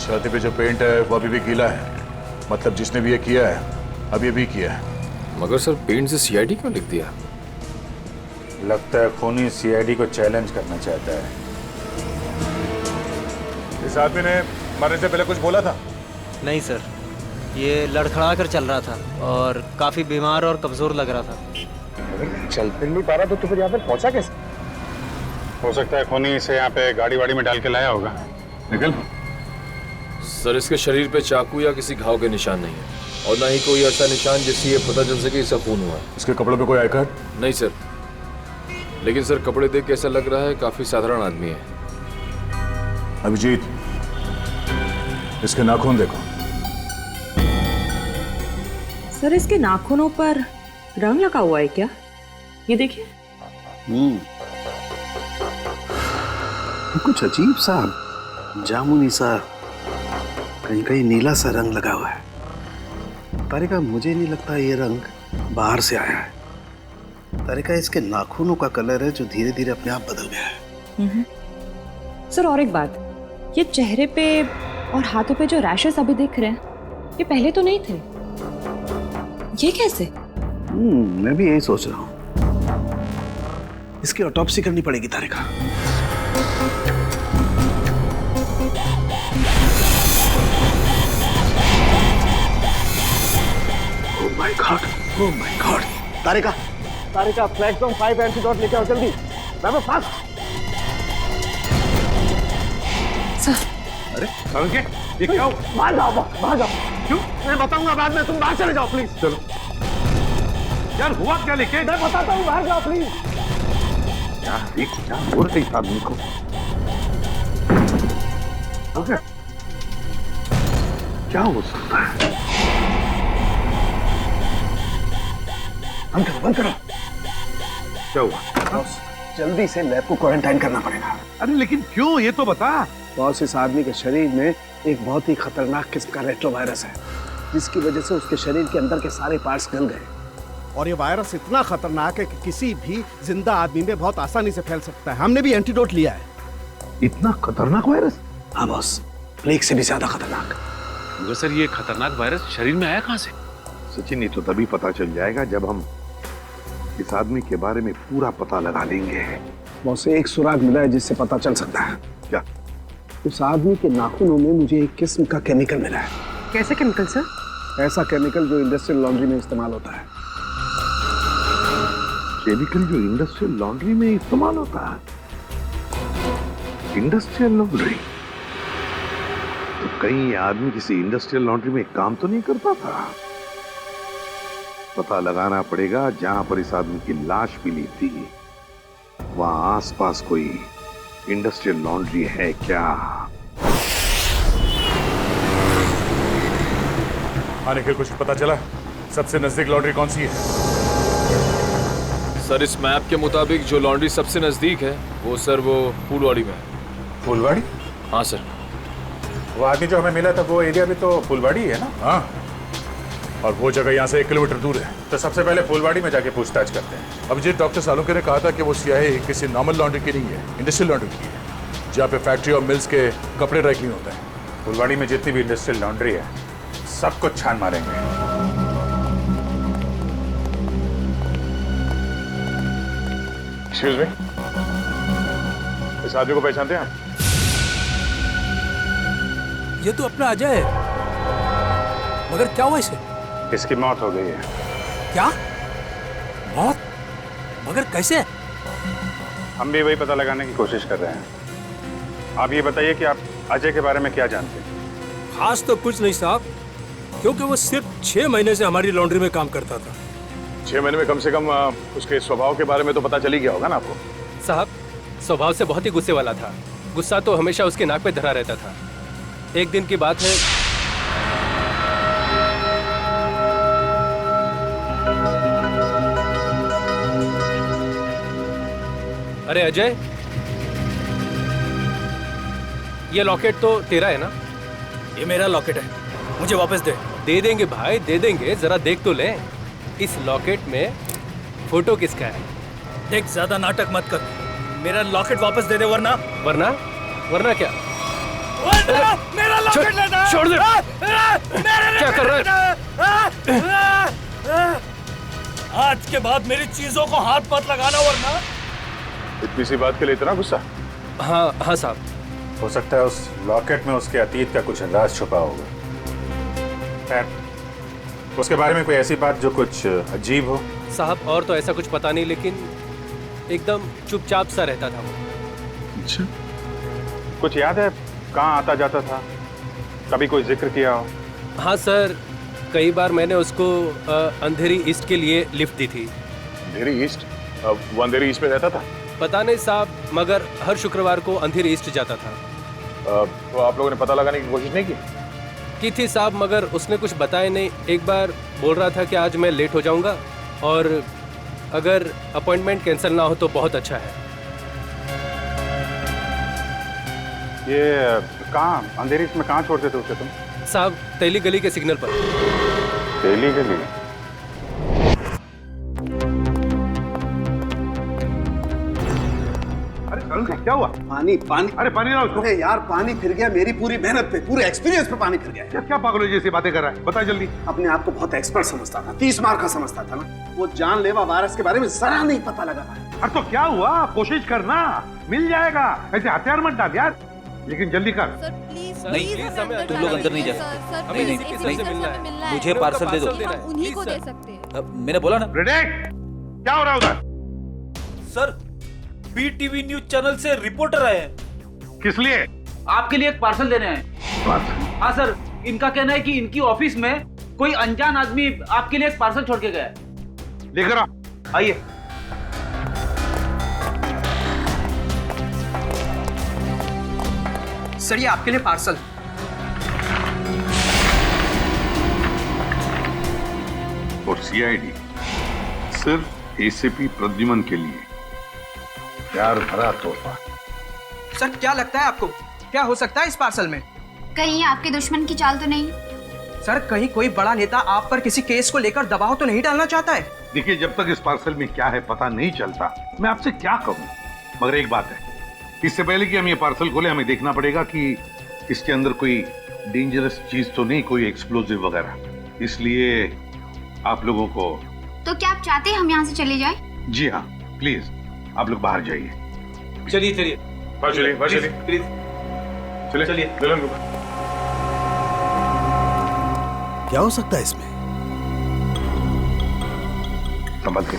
छाती पे जो पेंट है वो अभी भी गीला है, मतलब जिसने भी ये किया है अभी भी किया है। मगर सर पेंट से सीआईडी क्यों लिख दिया? लगता है खूनी सीआईडी को चैलेंज करना चाहता है। इस आदमी ने मरने से पहले कुछ बोला था? नहीं सर, ये लड़खड़ा कर चल रहा था और काफी बीमार और कमजोर लग रहा था। चल फिर नहीं पा रहा तो फिर यहाँ पर पहुंचा कैसे? हो सकता है खूनी इसे यहाँ पे गाड़ी वाड़ी में डाल के लाया होगा। निकल। सर इसके शरीर पे चाकू या किसी घाव के निशान नहीं है और ना ही कोई ऐसा निशान जिससे ये पता चल सके इसका खून हुआ है। इसके कपड़ों पे कोई आई कार्ड? नहीं सर, लेकिन सर कपड़े देख के ऐसा लग रहा है काफी साधारण आदमी है। अभिजीत, इसके नाखून देखो। सर इसके नाखूनों पर रंग लगा हुआ है क्या? ये देखिए। कुछ अजीब सा जामुनी सा, कहीं कहीं नीला सा रंग लगा हुआ है। तारिका, मुझे नहीं लगता ये रंग बाहर से आया है। तारिका, इसके नाखूनों का कलर है जो धीरे धीरे अपने आप बदल गया है। सर और एक बात, ये चेहरे पे और हाथों पे जो रैशेस अभी दिख रहे हैं ये पहले तो नहीं थे। ये कैसे? मैं भी यही सोच रहा हूँ। इसकी ऑटोप्सी करनी पड़ेगी Tarika. Oh my God. Tarika, platform 5 antidote लेके आओ जल्दी। बाबा फास्ट। सर, अरे के ये क्या? बाहर जाओ। क्यों? मैं बताऊंगा बाद में, तुम बाहर चले जाओ प्लीज। चलो यार, हुआ क्या? लेके मैं बताता हूँ, बाहर जाओ प्लीज। क्या हो रहा है इस आदमी को? ओके, क्या हो सकता है? बंद करो। क्या हुआ? जल्दी से लैब को क्वारंटाइन करना पड़ेगा। अरे लेकिन क्यों, ये तो बता। बॉस, इस आदमी के शरीर में एक बहुत ही खतरनाक किस्म का रेट्रोवायरस है जिसकी वजह से उसके शरीर के अंदर के सारे पार्ट्स गल गए। और ये वायरस इतना खतरनाक है कि किसी भी जिंदा आदमी में बहुत आसानी से फैल सकता है। हमने भी एंटीडोट लिया है। इतना खतरनाक वायरस? हाँ बॉस, प्लेग से भी ज्यादा खतरनाक। मगर सर ये खतरनाक वायरस शरीर में आया कहाँ से? सचिन, ये तो तभी पता चल जाएगा जब हम इस आदमी के बारे में पूरा पता लगा लेंगे। बॉस, एक सुराग मिला है जिससे पता चल सकता है। क्या? उस आदमी के नाखूनों में मुझे एक किस्म का केमिकल मिला है। कैसे केमिकल सर? ऐसा केमिकल जो इंडस्ट्रियल लॉन्ड्री में इस्तेमाल होता है। केमिकल जो इंडस्ट्रियल लॉन्ड्री में इस्तेमाल होता है? Industrial laundry? तो कहीं ये आदमी किसी इंडस्ट्रियल लॉन्ड्री में काम तो नहीं करता था? पता लगाना पड़ेगा जहां पर इस आदमी की लाश मिली थी वहां आसपास कोई इंडस्ट्रियल लॉन्ड्री है क्या? आने के कुछ पता चला? सबसे नजदीक लॉन्ड्री कौन सी है? सर इस मैप के मुताबिक जो लॉन्ड्री सबसे नजदीक है वो फूलवाड़ी में है। फुलवाड़ी? हाँ सर। वो आदमी जो हमें मिला था वो एरिया भी तो फुलवाड़ी है ना? हाँ, और वो जगह यहाँ से 1 किलोमीटर दूर है। तो सबसे पहले फुलवाड़ी में जाके पूछताछ करते हैं। अभिजीत, डॉक्टर सालुंके ने कहा था कि वो स्याही किसी नॉर्मल लॉन्ड्री की नहीं है, इंडस्ट्रियल लॉन्ड्री की है, जहाँ पे फैक्ट्री और मिल्स के कपड़े ड्राई क्लीन होता है। फुलवाड़ी में जितनी भी इंडस्ट्रियल लॉन्ड्री है सब कुछ छान मारेंगे। एक्सक्यूज मी, इस आदमी को पहचानते हैं आप? ये तो अपना अजय है। मगर क्या हुआ इसे? इसकी मौत हो गई है। क्या? मौत? मगर कैसे? हम भी वही पता लगाने की कोशिश कर रहे हैं। आप ये बताइए कि आप अजय के बारे में क्या जानते हैं? खास तो कुछ नहीं साहब, क्योंकि वो सिर्फ 6 महीने से हमारी लॉन्ड्री में काम करता था। 6 महीने में कम से कम उसके स्वभाव के बारे में तो पता चल ही गया होगा ना आपको? साहब, स्वभाव से बहुत ही गुस्से वाला था। गुस्सा तो हमेशा उसके नाक पे धरा रहता था। एक दिन की बात है, अरे अजय, ये लॉकेट तो तेरा है ना? ये मेरा लॉकेट है, मुझे वापस दे। दे देंगे भाई, दे देंगे, जरा देख तो ले। इस लॉकेट में फोटो किसका है? देख, ज्यादा नाटक मत कर, मेरा लॉकेट वापस दे दे, वरना वरना क्या? मेरा लॉकेट लेना है। छोड़ दे। क्या कर रहा है? आज के बाद मेरी चीजों को हाथ मत लगाना वरना। इतनी सी बात के लिए इतना गुस्सा? हाँ हाँ साहब। हो सकता है उस लॉकेट में उसके अतीत का कुछ राज छुपा होगा। खैर, उसके बारे में कोई ऐसी बात जो कुछ अजीब हो? साहब और तो ऐसा कुछ पता नहीं, लेकिन एकदम चुपचाप सा रहता था वो। अच्छा, कुछ याद है कहाँ आता जाता था? कभी कोई जिक्र किया हो? हाँ सर, कई बार मैंने उसको अंधेरी ईस्ट के लिए लिफ्ट दी थी। अंधेरी ईस्ट? वो अंधेरी ईस्ट में रहता था? पता नहीं साहब, मगर हर शुक्रवार को अंधेरी ईस्ट जाता था। तो आप लोगों ने पता लगाने की कोशिश नहीं की थी साहब, मगर उसने कुछ बताया नहीं। एक बार बोल रहा था कि आज मैं लेट हो जाऊंगा और अगर अपॉइंटमेंट कैंसिल ना हो तो बहुत अच्छा है। ये कहाँ अंधेरी ईस्ट में कहाँ छोड़ते थे उसे तुम? साहब तेली गली के सिग्नल पर। तेली गली? क्या हुआ? पानी पानी। अरे पानी लाओ उसको। अरे यार पानी फिर गया मेरी पूरी मेहनत पे, पूरे एक्सपीरियंस पे पानी फिर गया। क्या पागलों जैसी बातें कर रहा है? बता जल्दी। अपने आप को बहुत एक्सपर्ट समझता था, 30 मार का समझता था ना। वो जानलेवा वायरस के बारे में जरा नहीं पता लगा पाया। अरे तो क्या हुआ? कोशिश करना, मिल जाएगा। ऐसे हथियार मत डाल यार, लेकिन जल्दी कर। तुम लोग अंदर नहीं जा सकते। नहीं, मुझे पार्सल दे दो। उन्हीं को दे सकते हैं। मैंने बोला ना। क्या हो रहा है उधर? सर, बीटीवी न्यूज चैनल से रिपोर्टर आए हैं। किस लिए? आपके लिए एक पार्सल देने हैं। हाँ सर, इनका कहना है कि इनकी ऑफिस में कोई अनजान आदमी आपके लिए एक पार्सल छोड़ के गया है। लेकर आओ। आइए। सर ये आपके लिए पार्सल। और सीआईडी सिर्फ एसीपी प्रद्युमन के लिए प्यार भरा तोहफा। सर क्या लगता है आपको, क्या हो सकता है इस पार्सल में? कहीं आपके दुश्मन की चाल तो नहीं? सर कहीं कोई बड़ा नेता आप पर किसी केस को लेकर दबाव तो नहीं डालना चाहता है? देखिए, जब तक इस पार्सल में क्या है पता नहीं चलता, मैं आपसे क्या कहूं। मगर एक बात है, इससे पहले कि हम ये पार्सल खोले हमें देखना पड़ेगा कि इसके अंदर कोई डेंजरस चीज तो नहीं, कोई एक्सप्लोजिव वगैरह। इसलिए आप लोगों को। तो क्या आप चाहते हैं हम यहाँ से चले जाएं? जी हाँ, प्लीज आप लोग बाहर जाइए। चलिए चलिए चलिए प्लीज चलिए। क्या हो सकता है इसमें? संभल के।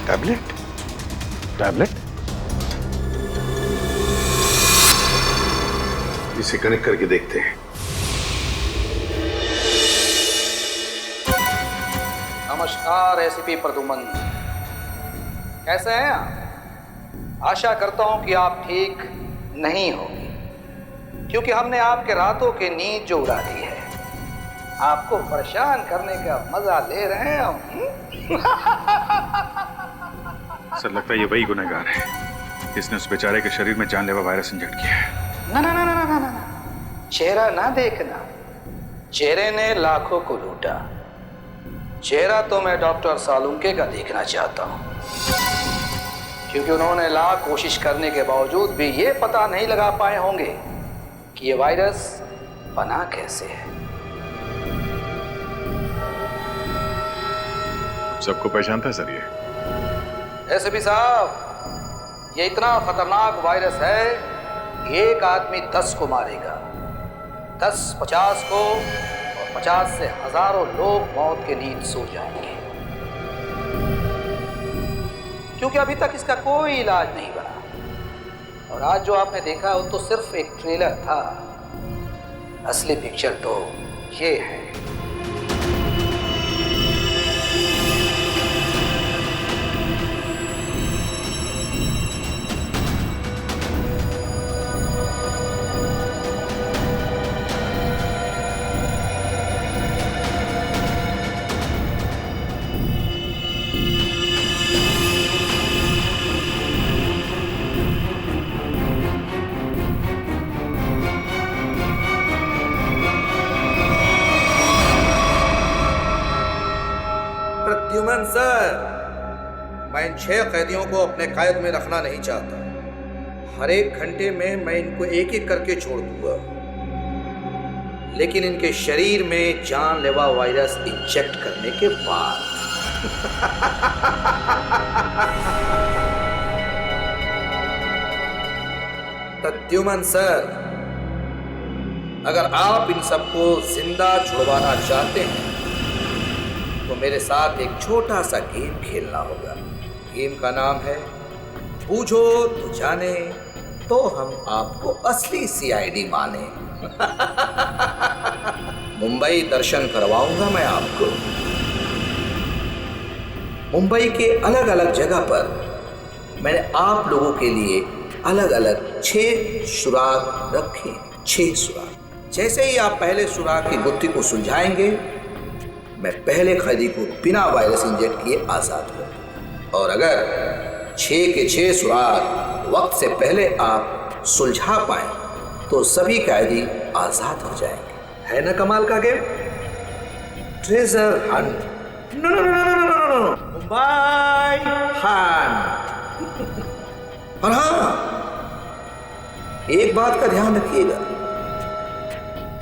टैबलेट? टैबलेट? इसे कनेक्ट करके देखते हैं। नमस्कार एसीपी प्रद्युमन, कैसे हैं आप? आशा करता हूं कि आप ठीक नहीं होंगे, क्योंकि हमने आपके रातों की नींद जो उड़ा दी है, आपको परेशान करने का मजा ले रहे हैं हम। सर लगता है ये वही गुनहगार है जिसने उस बेचारे के शरीर में जानलेवा वायरस इंजेक्ट किया है। ना ना ना ना ना ना, चेहरा ना देखना, चेहरे ने लाखों को लूटा। चेहरा तो मैं डॉक्टर सालुंके का देखना चाहता हूं, क्योंकि उन्होंने लाख कोशिश करने के बावजूद भी ये पता नहीं लगा पाए होंगे कि ये वायरस बना कैसे है। सबको पहचानता है सर ये? एसपी साहब, ये इतना खतरनाक वायरस है, एक आदमी 10 को मारेगा, 10 50 को, और 50 से हजारों लोग मौत के नींद सो जाएंगे, क्योंकि अभी तक इसका कोई इलाज नहीं बना। और आज जो आपने देखा वो तो सिर्फ एक ट्रेलर था, असली पिक्चर तो ये है। प्रद्युमन सर, मैं इन 6 कैदियों को अपने कैद में रखना नहीं चाहता। हर एक घंटे में मैं इनको एक एक करके छोड़ दूंगा, लेकिन इनके शरीर में जानलेवा वायरस इंजेक्ट करने के बाद। प्रद्युमन सर, अगर आप इन सबको जिंदा छुड़वाना चाहते हैं तो मेरे साथ एक छोटा सा गेम खेलना होगा। गेम का नाम है बूझो तो जाने, तो हम आपको असली सीआईडी माने। मुंबई दर्शन करवाऊंगा मैं आपको। मुंबई के अलग अलग जगह पर मैंने आप लोगों के लिए अलग अलग 6 सुराग रखे। 6 सुराग। जैसे ही आप पहले सुराग की गुत्थी को सुलझाएंगे, मैं पहले कैदी को बिना वायरस इंजेक्ट किए आजाद कर दूंगा। और अगर 6 के 6 सुराग वक्त से पहले आप सुलझा पाए तो सभी कैदी आजाद हो जाएंगे। है ना कमाल का game? Treasure hunt. No no no no no no no, Mumbai hunt. और हाँ, एक बात का ध्यान रखिएगा,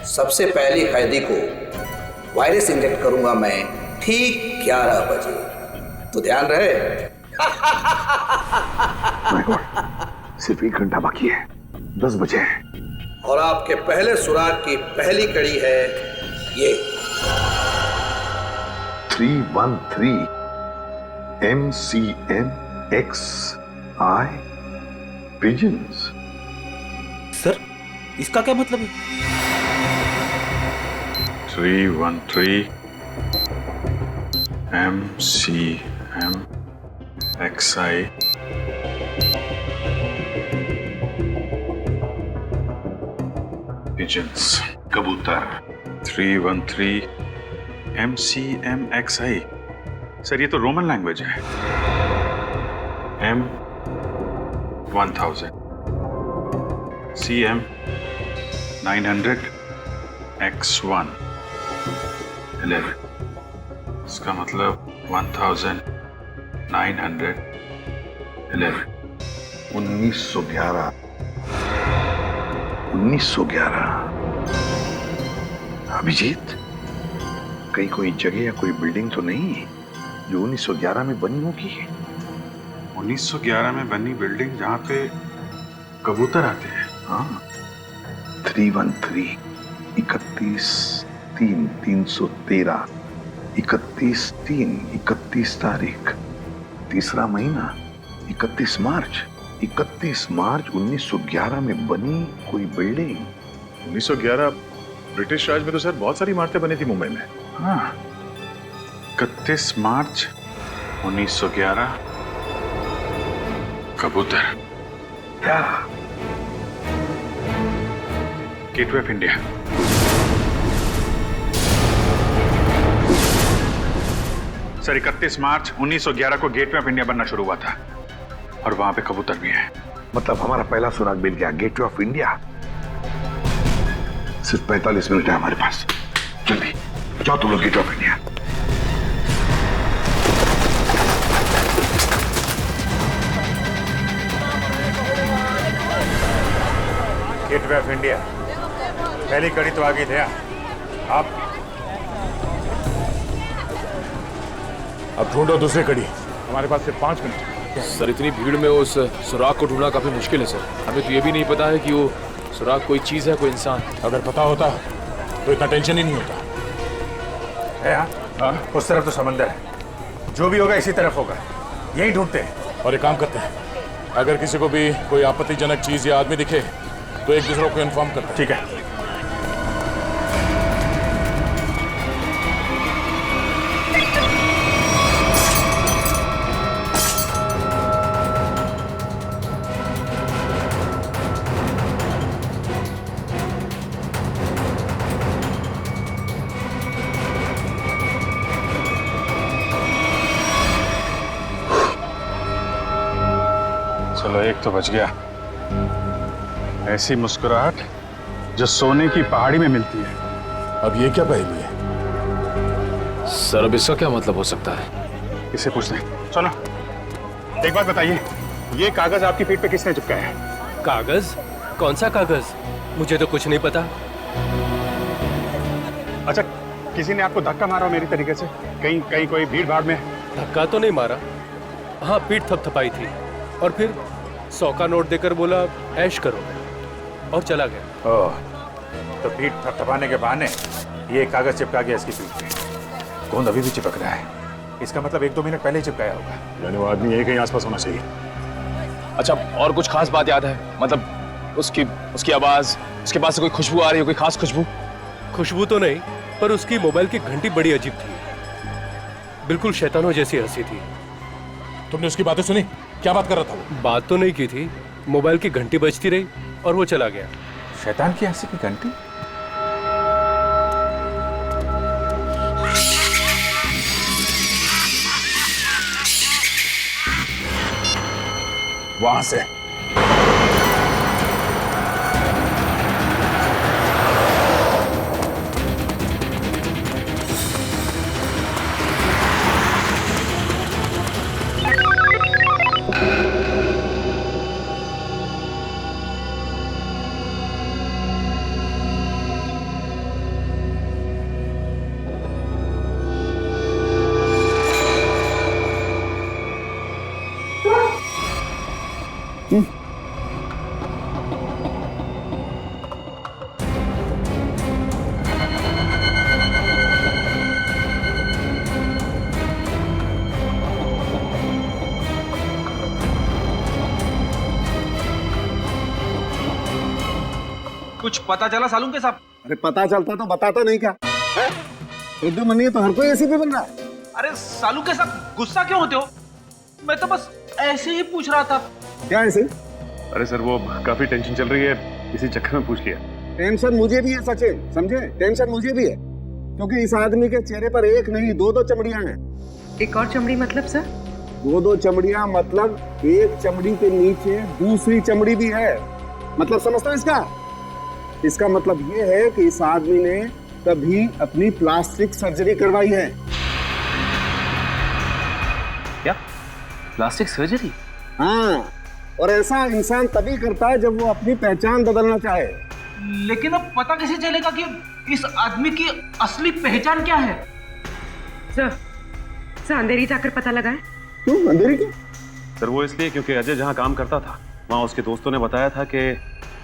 सबसे पहले कैदी को वायरस इंजेक्ट करूंगा मैं ठीक 11 बजे, तो ध्यान रहे। सिर्फ 1 घंटा बाकी है, 10 बजे है। और आपके पहले सुराग की पहली कड़ी है ये 313 MCMXI पिजन्स। सर, इसका क्या मतलब है? 313 MCMXI pigeons, कबूतर। 313 MCMXI। सर ये तो रोमन लैंग्वेज है। M1000 CM 900 X1 11। इसका मतलब 1911 1911 1911। अभिजीत, कहीं कोई जगह या कोई बिल्डिंग तो नहीं जो 1911 में बनी होगी? 1911 में बनी बिल्डिंग जहां पे कबूतर आते हैं। हाँ, 313 31/3/313 31/3/31 तारीख, तीसरा महीना 31 मार्च 1911 में बनी कोई बिल्डिंग। 1911 ब्रिटिश राज में तो सर बहुत सारी इमारतें बनी थी मुंबई में। हाँ, 31 मार्च 1911 कबूतर। क्या? Gateway of India. सर 31 मार्च 1911 को गेटवे ऑफ इंडिया बनना शुरू हुआ था और वहां पे कबूतर भी है। मतलब हमारा पहला सुराग मिल गया, गेटवे ऑफ इंडिया। सिर्फ 45 मिनट है हमारे पास, जल्दी जाओ तुम लोग gateway of India. Gateway of India पहली कड़ी तो आ गई थे। अब ढूंढो दूसरी कड़ी। हमारे पास सिर्फ 5 मिनट। सर इतनी भीड़ में उस सुराग को ढूंढना काफी मुश्किल है सर। हमें तो ये भी नहीं पता है कि वो सुराग कोई चीज है, कोई इंसान। अगर पता होता तो इतना टेंशन ही नहीं होता। उस तरफ तो समंदर है, जो भी होगा इसी तरफ होगा, यही ढूंढते हैं। और एक काम करते हैं, अगर किसी को भी कोई आपत्तिजनक चीज या आदमी दिखे तो एक दूसरे को इन्फॉर्म करते हैं। ठीक है। चलो एक तो बच गया। ऐसी मुस्कुराहट जो सोने की पहाड़ी में मिलती है। अब ये क्या पहेली है? सर अब इसका क्या मतलब हो सकता है? इसे पूछते हैं। चलो एक बात बताइए, ये कागज आपकी पीठ पे किसने चिपकाया है? कागज? कौन सा कागज? मुझे तो कुछ नहीं पता। अच्छा, किसी ने आपको धक्का मारा मेरी तरीके से? कहीं कहीं कोई भीड़ भाड़ में? धक्का तो नहीं मारा, हाँ पीठ थपथपाई थी और फिर 100 का नोट देकर बोला ऐश करो और चला गया। ओह, तो पीठ थपथपाने के बहाने ये कागज चिपका गया इसकी पीठ पे। गोंद अभी भी चिपक रहा है, इसका मतलब 1-2 मिनट पहले ही चिपकाया होगा। यानी वो आदमी यही कहीं आसपास होना चाहिए। अच्छा, और कुछ खास बात याद है? मतलब उसकी आवाज, उसके पास से कोई खुशबू आ रही है, कोई खास खुशबू? खुशबू तो नहीं, पर उसकी मोबाइल की घंटी बड़ी अजीब थी, बिल्कुल शैतानों जैसी हंसी थी। तुमने उसकी बातें सुनी? क्या बात कर रहा था वो? बात तो नहीं की थी, मोबाइल की घंटी बजती रही और वो चला गया। शैतान की हंसी की घंटी? वहां से कुछ पता चला सालून के साहब? अरे पता चलता तो बताता नहीं क्या? उर्दू मनी है तो हर कोई ऐसी भी बन रहा है। अरे सालू के साथ गुस्सा क्यों होते हो? मैं तो बस ऐसे ही पूछ रहा था। क्या ऐसे? अरे सर, वो काफी टेंशन चल रही है, इसी चक्कर में पूछ लिया। टेंशन मुझे भी है सचिन, समझे? टेंशन मुझे भी है, क्योंकि इस आदमी के चेहरे पर एक नहीं 2-2 चमड़ियां हैं। एक और चमड़ी मतलब सर? 2-2 चमड़ियां मतलब एक चमड़ी के नीचे दूसरी चमड़ी भी है। मतलब समझता है इसका? इसका मतलब ये है कि इस आदमी ने कभी अपनी प्लास्टिक सर्जरी करवाई है। क्या? Plastic surgery? हाँ, और ऐसा इंसान तभी करता है जब वो अपनी पहचान बदलना चाहे। लेकिन अब पता कैसे चलेगा कि इस आदमी की असली पहचान क्या है? सर अंधेरी जाकर पता लगाए। क्यों अंधेरी क्यों? सर वो इसलिए क्योंकि अजय जहाँ काम करता था वहाँ उसके दोस्तों ने बताया था कि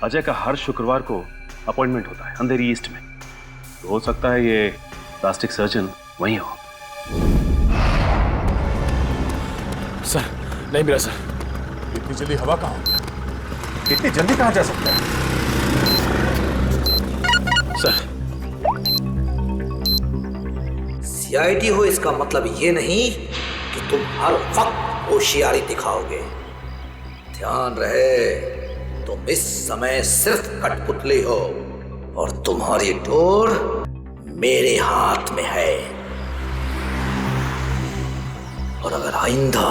अजय का हर शुक्रवार को अपॉइंटमेंट होता है अंधेरी ईस्ट में। तो हो सकता है ये प्लास्टिक सर्जन वहीं हो। सर नहीं मिला सर। इतनी जल्दी हवा कहाँ हो गया? इतनी जल्दी कहाँ जा सकता है? सर सीआईडी हो इसका मतलब ये नहीं कि तुम हर वक्त होशियारी दिखाओगे। ध्यान रहे, तुम इस समय सिर्फ कठपुतली हो और तुम्हारी डोर मेरे हाथ में है। और अगर आइंदा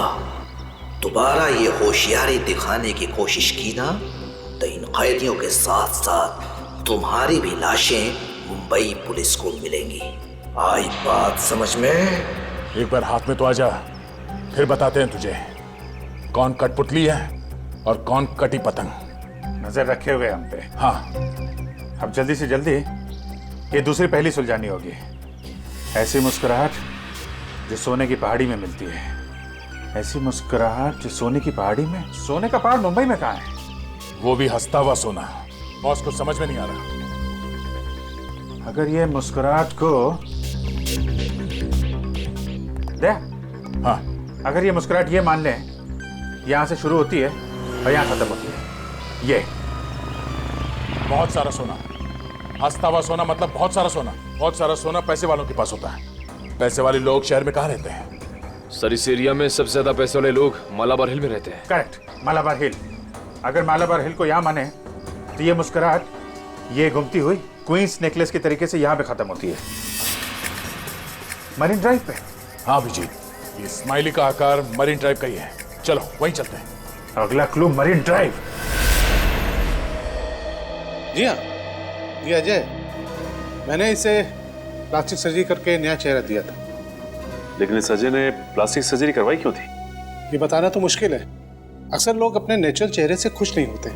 दोबारा ये होशियारी दिखाने की कोशिश की ना, तो इन कैदियों के साथ साथ तुम्हारी भी लाशें मुंबई पुलिस को मिलेंगी। आई बात समझ में? एक बार हाथ में तो आ जा, फिर बताते हैं तुझे कौन कठपुतली है और कौन कटी पतंग। नजर रखे हुए हम पे। हाँ, अब जल्दी से जल्दी ये दूसरी पहली सुलझानी होगी। ऐसी मुस्कुराहट जो सोने की पहाड़ी में मिलती है। ऐसी मुस्कुराहट जो सोने की पहाड़ी में। सोने का पहाड़ मुंबई में कहाँ है? वो भी हंसता हुआ सोना। बॉस को समझ में नहीं आ रहा। अगर ये मुस्कुराहट को दे, हाँ, अगर ये मुस्कुराहट ये मान ले यहाँ से शुरू होती है और यहाँ खत्म होती है। ये बहुत सारा सोना। हंसता हुआ सोना मतलब बहुत सारा सोना। बहुत सारा सोना पैसे वालों के पास होता है। पैसे वाले लोग शहर में कहाँ रहते हैं? सर इस एरिया में सबसे ज्यादा पैसे वाले लोग मालाबार हिल में रहते हैं। करेक्ट, मालाबार हिल। अगर मालाबार हिल को यहाँ माने तो ये मुस्कुराहट ये घूमती हुई क्वींस नेकलेस के तरीके से यहाँ पे खत्म होती है, मरीन ड्राइव पे। हाँ अभिजीत, ये स्माइली का आकार मरीन ड्राइव का ही है। चलो वहीं चलते हैं। अगला क्लू मरीन ड्राइव। जी हाँ, जी अजय, मैंने इसे प्लास्टिक सर्जरी करके नया चेहरा दिया था। लेकिन इस अजय ने प्लास्टिक सर्जरी करवाई क्यों थी? ये बताना तो मुश्किल है। अक्सर लोग अपने नेचुरल चेहरे से खुश नहीं होते,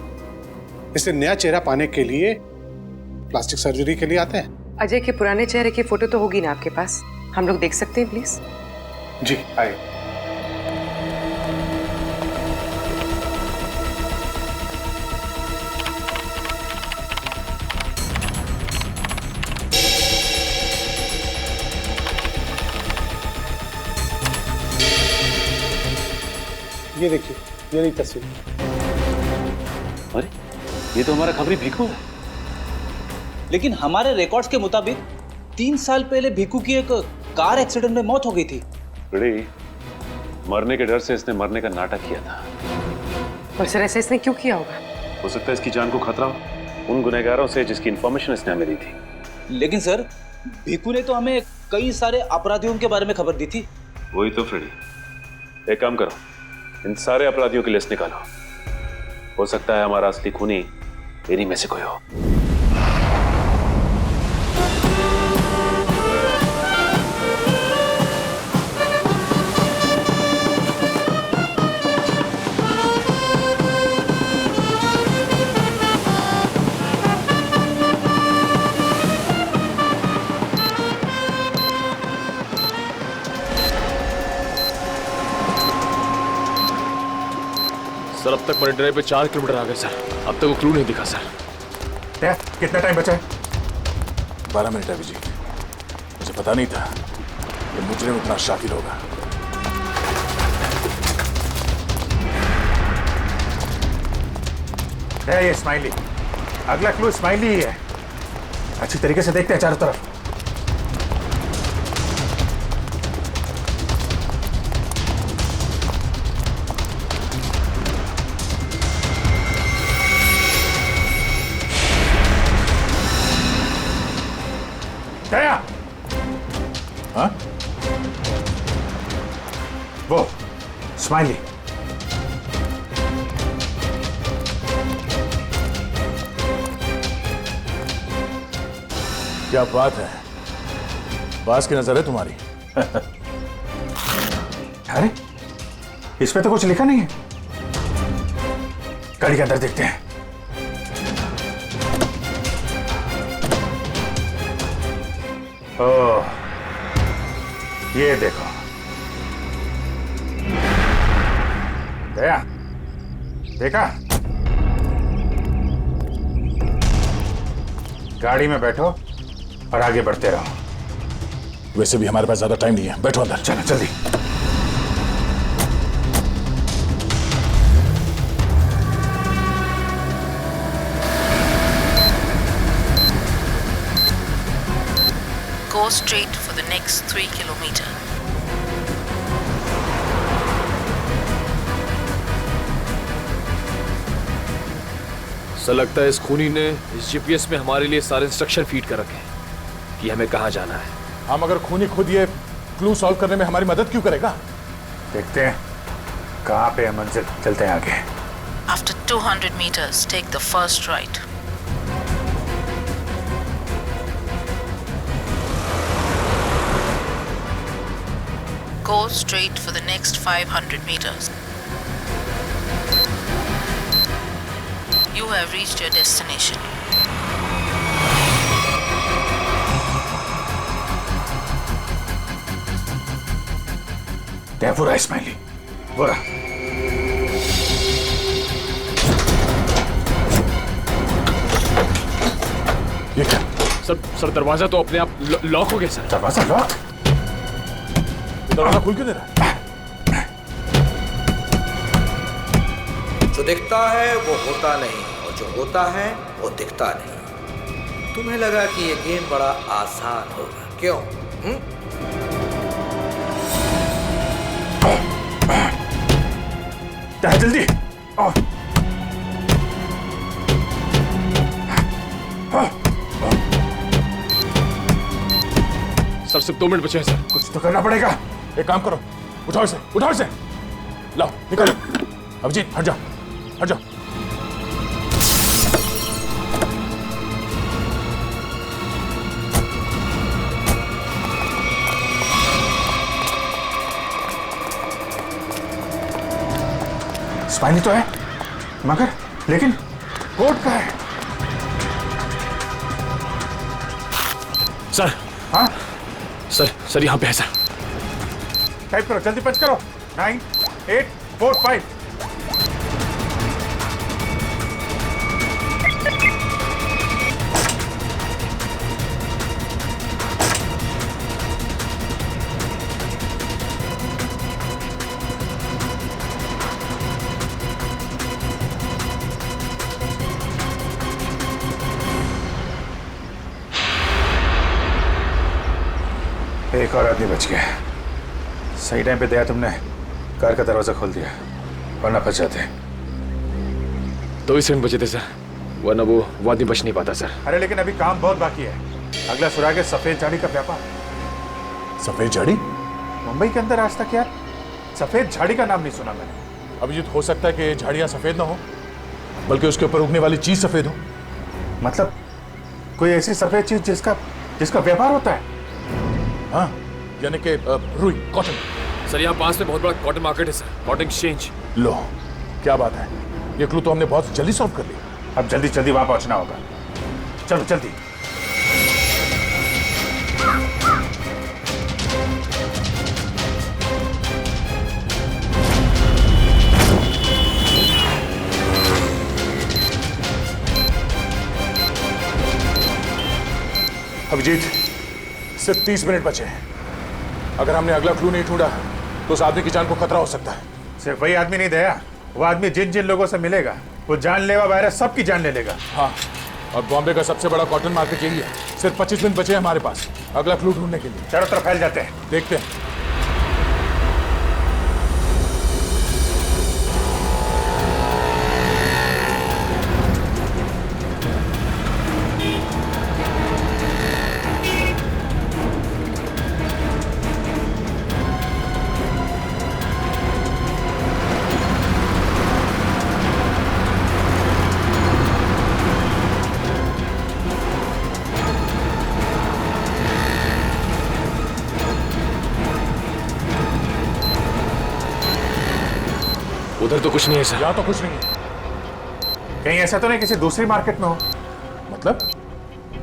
इसलिए नया चेहरा पाने के लिए प्लास्टिक सर्जरी के लिए आते हैं। अजय के पुराने चेहरे की फोटो तो होगी ना आपके पास, हम लोग देख सकते हैं प्लीज? जी आइए। ये देखिए, ये नहीं तस्वीर। अरे ये तो हमारा खबरी भीखू है। लेकिन हमारे रिकॉर्ड्स के मुताबिक 3 साल पहले भीखू की एक कार एक्सीडेंट में मौत हो गई थी। बड़ी मरने के डर से इसने मरने का नाटक किया था। और सर ऐसा इसने क्यों किया होगा? हो सकता है इसकी जान को खतरा हो उन गुनहगारों से जिसकी इंफॉर्मेशन इसने हमें दी थी। लेकिन सर भीखू ने तो हमें कई सारे अपराधियों के बारे में खबर दी थी। वही तो फ्रेडी, एक काम करो, इन सारे अपराधियों की लिस्ट निकालो। हो सकता है हमारा असली खूनी इन्हीं में से कोई हो। सर अब तक मरीन ड्राइव पे 4 किलोमीटर आ गए सर, अब तक वो क्लू नहीं दिखा सर। कितना टाइम बचा है? 12 मिनट है विजय। मुझे पता नहीं था कि मुजरिम इतना शातिर होगा। है ये स्माइली, अगला क्लू स्माइली ही है। अच्छी तरीके से देखते हैं चारों तरफ। दया, हाँ? वो स्माइली। क्या बात है, बास की नजर है तुम्हारी। अरे इस पे तो कुछ लिखा नहीं है। गाड़ी के अंदर देखते हैं। ओह, ये देखो। दया, देखा? गाड़ी में बैठो और आगे बढ़ते रहो। वैसे भी हमारे पास ज्यादा टाइम नहीं है, बैठो अंदर। चलो जल्दी। Go straight for the next 3 kilometers. Sir लगता है इस खूनी ने इस जीपीएस में हमारे लिए सारे इंस्ट्रक्शन फीड कर रखे हैं कि हमें कहाँ जाना है। हम अगर खूनी खुद ये क्लू सॉल्व करने में हमारी मदद क्यों करेगा? देखते हैं कहाँ पे है मंजिल। चलते हैं आगे। After 200 meters, take the first right. Go straight for the next 500 meters. You have reached your destination. क्या बुरा स्माइली, बुरा। ये क्या? सर दरवाजा तो अपने आप लॉक हो गया सर। दरवाजा लॉक? दरवाजा खुल क्यों नहीं रहा? जो दिखता है वो होता नहीं और जो होता है वो दिखता नहीं। तुम्हें लगा कि ये गेम बड़ा आसान होगा, क्यों? जल्दी। सर सिर्फ 2 मिनट बचे हैं सर। कुछ तो करना पड़ेगा। एक काम करो, उठाओ इसे, उठाओ इसे। लाओ निकालो। अभिजीत हट जाओ, हट जाओ। स्माइली तो है, मगर लेकिन कोड का है। सर। हाँ सर यहाँ पे है सर। टाइप करो, जल्दी पंच करो। 9845। एक और आदमी बच गया। सही टाइम पे दया तुमने कार का दरवाजा खोल दिया, वरना फंस जाते। 2 सेकंड बचे थे सर, वरना वो आदमी बच नहीं पाता सर। अरे लेकिन अभी काम बहुत बाकी है। अगला सुराग है सफेद झाड़ी का व्यापार। सफेद झाड़ी? मुंबई के अंदर आज तक यार सफेद झाड़ी का नाम नहीं सुना मैंने। अभिजीत, हो सकता है कि झाड़ियां सफेद ना हो, बल्कि उसके ऊपर उगने वाली चीज सफेद हो। मतलब कोई ऐसी सफेद चीज जिसका व्यापार होता है? हाँ, यानी कि रुई, कॉटन। सर यहाँ पास में बहुत बड़ा कॉटन मार्केट है सर, कॉटन एक्सचेंज। लो, क्या बात है, ये क्लू तो हमने बहुत जल्दी सॉल्व कर लिया। अब जल्दी जल्दी वहां पहुंचना होगा। चलो जल्दी। अभिजीत, सिर्फ 30 मिनट बचे हैं। अगर हमने अगला क्लू नहीं ढूंढा तो उस आदमी की जान को खतरा हो सकता है। सिर्फ वही आदमी नहीं दया, वो आदमी जिन जिन लोगों से मिलेगा वो जानलेवा वायरस सबकी जान ले लेगा। हाँ, और बॉम्बे का सबसे बड़ा कॉटन मार्केट यही है। सिर्फ 25 मिनट बचे हैं हमारे पास अगला क्लू ढूंढने के लिए। चारों तरफ फैल जाते हैं, देखते हैं। उधर तो कुछ नहीं है सर। यहाँ तो कुछ नहीं है। कहीं ऐसा तो नहीं किसी दूसरी मार्केट में हो? मतलब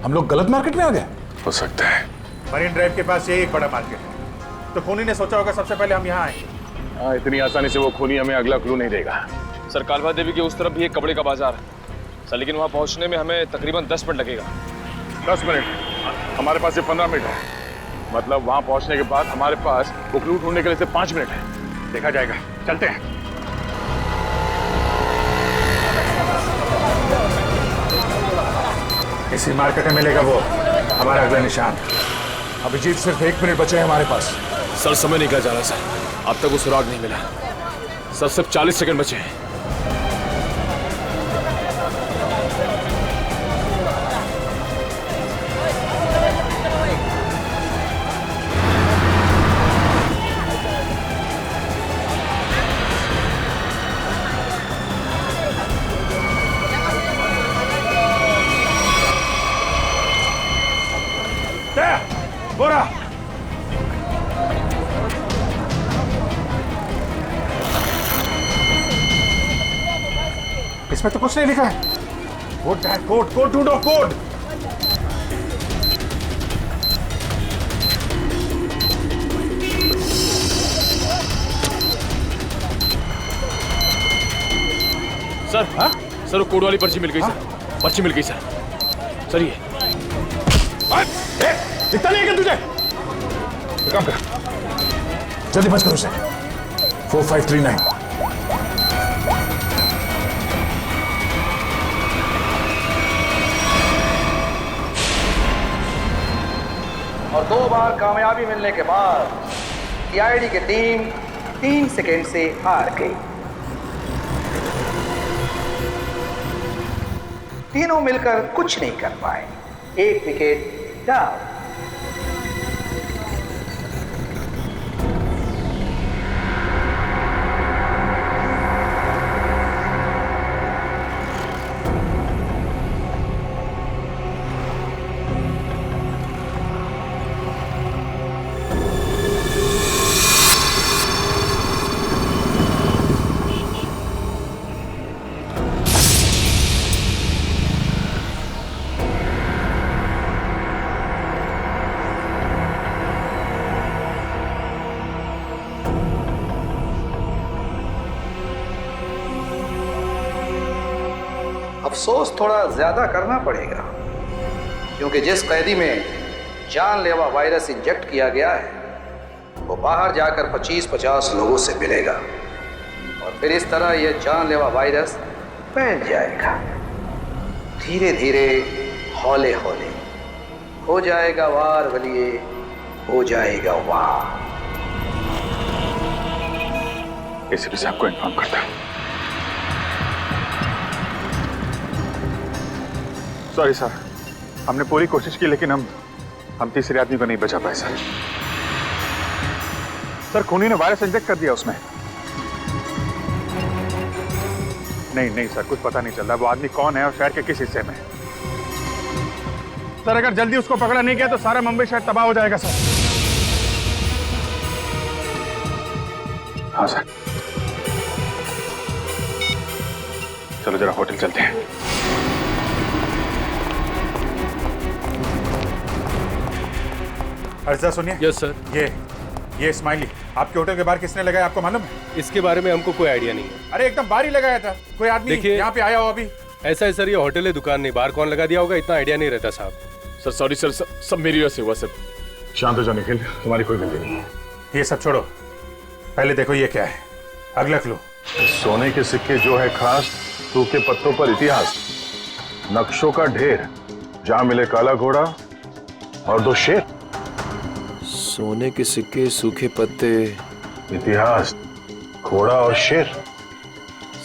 हम लोग गलत मार्केट में आ गए? हो सकता है। मरीन ड्राइव के पास यही एक बड़ा मार्केट है, तो खूनी ने सोचा होगा सबसे पहले हम यहाँ आएंगे। हाँ, इतनी आसानी से वो खूनी हमें अगला क्लू नहीं देगा। सर, कालवा देवी के उस तरफ भी एक कपड़े का बाजार है सर, लेकिन वहाँ पहुँचने में हमें तकरीबन 10 मिनट लगेगा। 10 मिनट? हमारे पास सिर्फ 15 मिनट है। मतलब वहाँ पहुँचने के बाद हमारे पास वो क्लू ढूंढने के लिए सिर्फ 5 मिनट है। देखा जाएगा, चलते हैं। इसी मार्केट में मिलेगा वो हमारा अगला निशान। अभिजीत, सिर्फ 1 मिनट बचे हैं हमारे पास। सर, समय निकला जा रहा है सर, अब तक वो सुराग नहीं मिला सर। सिर्फ 40 सेकंड बचे हैं। बोरा इसमें तो कुछ नहीं लिखा है। कोड है, कोड कोड ढूंढो, कोड। सर, हाँ? सर, वो कोड वाली पर्ची मिल गई सर। पर्ची मिल गई सर। सर ये इतना नहीं है तुझे? काम कर, जल्दी बच करो उसे। 4539। और 2 बार कामयाबी मिलने के बाद सीआईडी की टीम 3 सेकेंड से हार गई। तीनों मिलकर कुछ नहीं कर पाए। 1 विकेट डाउन। अफसोस थोड़ा ज्यादा करना पड़ेगा, क्योंकि जिस कैदी में जानलेवा वायरस इंजेक्ट किया गया है वो बाहर जाकर 25-50 लोगों से मिलेगा और फिर इस तरह यह जानलेवा वायरस फैल जाएगा। धीरे धीरे, हौले हौले हो जाएगा वार वलिए, हो जाएगा वार। एसीपी साहब को इन्फॉर्म करता हूं। सॉरी सर, हमने पूरी कोशिश की लेकिन हम तीसरे आदमी को नहीं बचा पाए सर। सर खूनी ने वायरस इंजेक्ट कर दिया उसमें। नहीं सर, कुछ पता नहीं चल रहा वो आदमी कौन है और शहर के किस हिस्से में। सर अगर जल्दी उसको पकड़ा नहीं गया तो सारा मुंबई शहर तबाह हो जाएगा सर। हाँ सर, चलो जरा होटल चलते हैं। अर्जा सुनिए। Yes sir. ये स्माइली आपके होटल के बाहर किसने लगाया, आपको मालूम है? इसके बारे में हमको कोई आइडिया नहीं है। अरे एकदम बाहर ही लगाया था, कोई आदमी यहाँ पे आया हो अभी? ऐसा है सर, ये होटल है, दुकान नहीं, बाहर कौन लगा दिया होगा इतना आइडिया नहीं रहता साहब। सर सॉरी सर, सब मेरी वजह से हुआ सर। शांत हो जाओ निखिल, तुम्हारी कोई गलती नहीं है। ये सब छोड़ो, पहले देखो ये क्या है। अगला क्लू। सोने के सिक्के जो है खास, सूखे पत्तों पर इतिहास, नक्शों का ढेर, जहां मिले काला घोड़ा और 2 शेर। सोने के सिक्के, सूखे पत्ते, इतिहास, घोड़ा और शेर।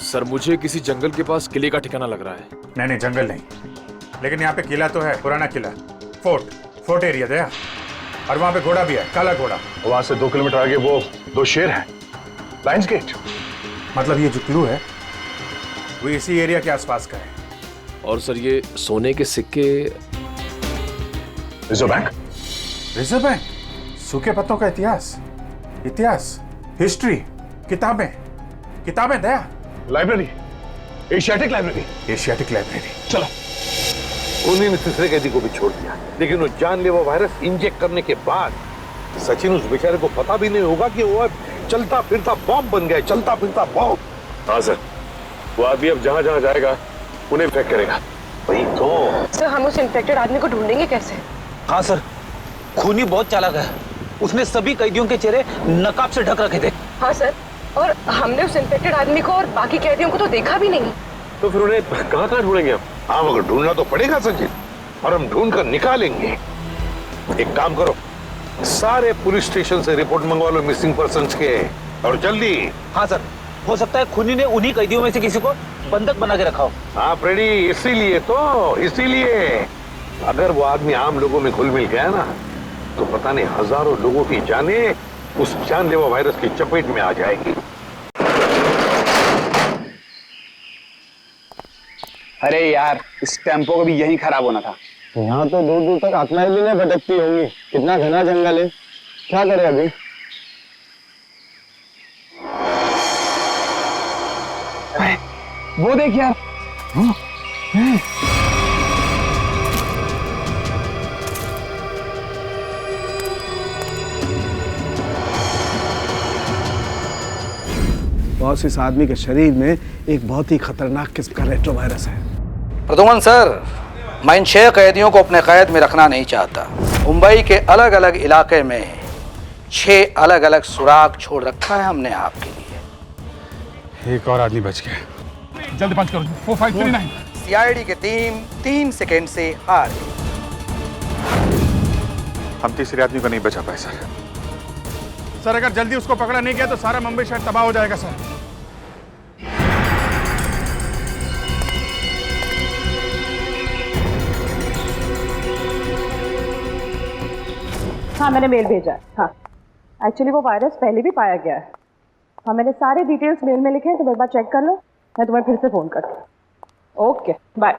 सर मुझे किसी जंगल के पास किले का ठिकाना लग रहा है। नहीं जंगल नहीं, लेकिन यहाँ पे किला तो है, पुराना किला, फोर्ट एरिया दया, और वहां पे घोड़ा भी है, काला घोड़ा। वहां से 2 किलोमीटर आगे वो 2 शेर हैं, लायंस गेट। मतलब ये जो क्लू है वो इसी एरिया के आसपास का है। और सर ये सोने के सिक्के, रिजर्व बैंक, सूखे पत्तों का इतिहास, हिस्ट्री, किताबें दया, लाइब्रेरी, एशियाटिक लाइब्रेरी। चलो। उन्हीं ने तीसरे कैदी को भी छोड़ दिया, लेकिन वो जानलेवा वायरस इंजेक्ट करने के बाद सचिन उस बेचारे को पता भी नहीं होगा कि वो चलता फिरता बॉम्ब बन गया, चलता फिरता बॉम्ब। हाँ सर, वो आदमी अब जहाँ जहाँ जाएगा उन्हें इन्फेक्ट करेगा। वही तो सर, हम उस इन्फेक्टेड आदमी को ढूंढेंगे कैसे? हाँ सर, खूनी बहुत चालाक है, उसने सभी कैदियों के चेहरे नकाब से ढक रखे थे। हाँ सर, और हमने उस इन्फेक्टेड आदमी को और बाकी कैदियों को तो देखा भी नहीं। तो फिर उन्हें कहाँ ढूंढेंगे हम? हाँ मगर ढूंढना तो पड़ेगा सचिन, और हम ढूंढ कर निकालेंगे। एक काम करो, सारे पुलिस स्टेशन से रिपोर्ट मंगवा लो मिसिंग पर्सन्स के, और जल्दी। हाँ सर, हो सकता है खूनी ने उन्हीं कैदियों में से किसी को बंधक बना के रखा हो। हाँ फ्रेडी, इसीलिए अगर वो आदमी आम लोगों में घुल मिल गया ना तो पता नहीं हजारों लोगों की जानें उस जानलेवा वायरस की चपेट में आ जाएगी। अरे यार, इस टेम्पो को भी यही खराब होना था। यहाँ तो दूर दूर तक आत्माएं भी नहीं भटकती होंगी, कितना घना जंगल है। क्या करें अभी? वो देख यार। बॉस, इस आदमी के शरीर में एक बहुत ही खतरनाक किस्म का रेट्रो वायरस है। प्रदुमन सर, मैं इन 6 कैदियों को अपने कैद में रखना नहीं चाहता। मुंबई के अलग अलग इलाके में 6 अलग अलग सुराग छोड़ रखा है हमने आपके लिए। एक और आदमी बच गया, जल्दी पंच करो। 4539। सीआईडी की टीम 3 सेकेंड से हार गई। हम तीसरे आदमी को नहीं बचा पाए सर। अगर जल्दी उसको पकड़ा नहीं गया तो सारा मुंबई शहर तबाह हो जाएगा सर। हाँ, मैंने मेल भेजा है। हाँ, एक्चुअली वो वायरस पहले भी पाया गया है। हाँ, मैंने सारे डिटेल्स मेल में लिखे हैं, तो एक बार चेक कर लो, मैं तुम्हें फिर से फोन करती हूँ। Okay, bye.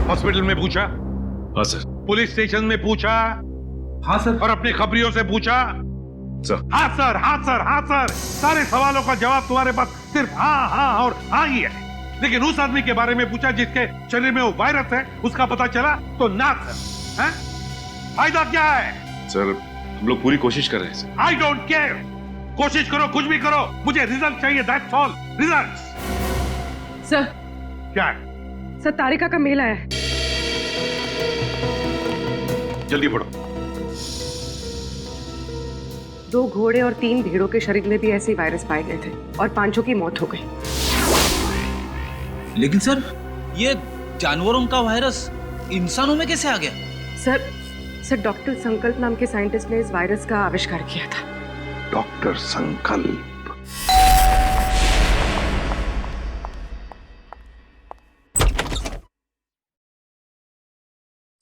हॉस्पिटल में पूछा? हाँ सर। पुलिस स्टेशन में पूछा? हाँ सर। और अपने खबरियों से पूछा? सर। हाँ सर, हाँ सर, हाँ सर। सारे सवालों का जवाब तुम्हारे पास सिर्फ हाँ हाँ और हाँ ही है। लेकिन उस आदमी के बारे में पूछा जिसके शरीर में वो वायरस है, उसका पता चला तो ना सर। हैं? फायदा क्या है? सर, हम लोग पूरी कोशिश कर रहे हैं सर। आई डोंट केयर, कोशिश करो, कुछ भी करो, मुझे रिजल्ट चाहिए, दैट्स ऑल, रिजल्ट। सर क्या है? सर तारिका का मेल आया है। जल्दी पढ़ो। 2 घोड़े और 3 भेड़ों के शरीर में भी ऐसे ही वायरस पाए गए थे और 5 की मौत हो गई। लेकिन सर ये जानवरों का वायरस इंसानों में कैसे आ गया? सर डॉक्टर संकल्प नाम के साइंटिस्ट ने इस वायरस का आविष्कार किया था। डॉक्टर संकल्प?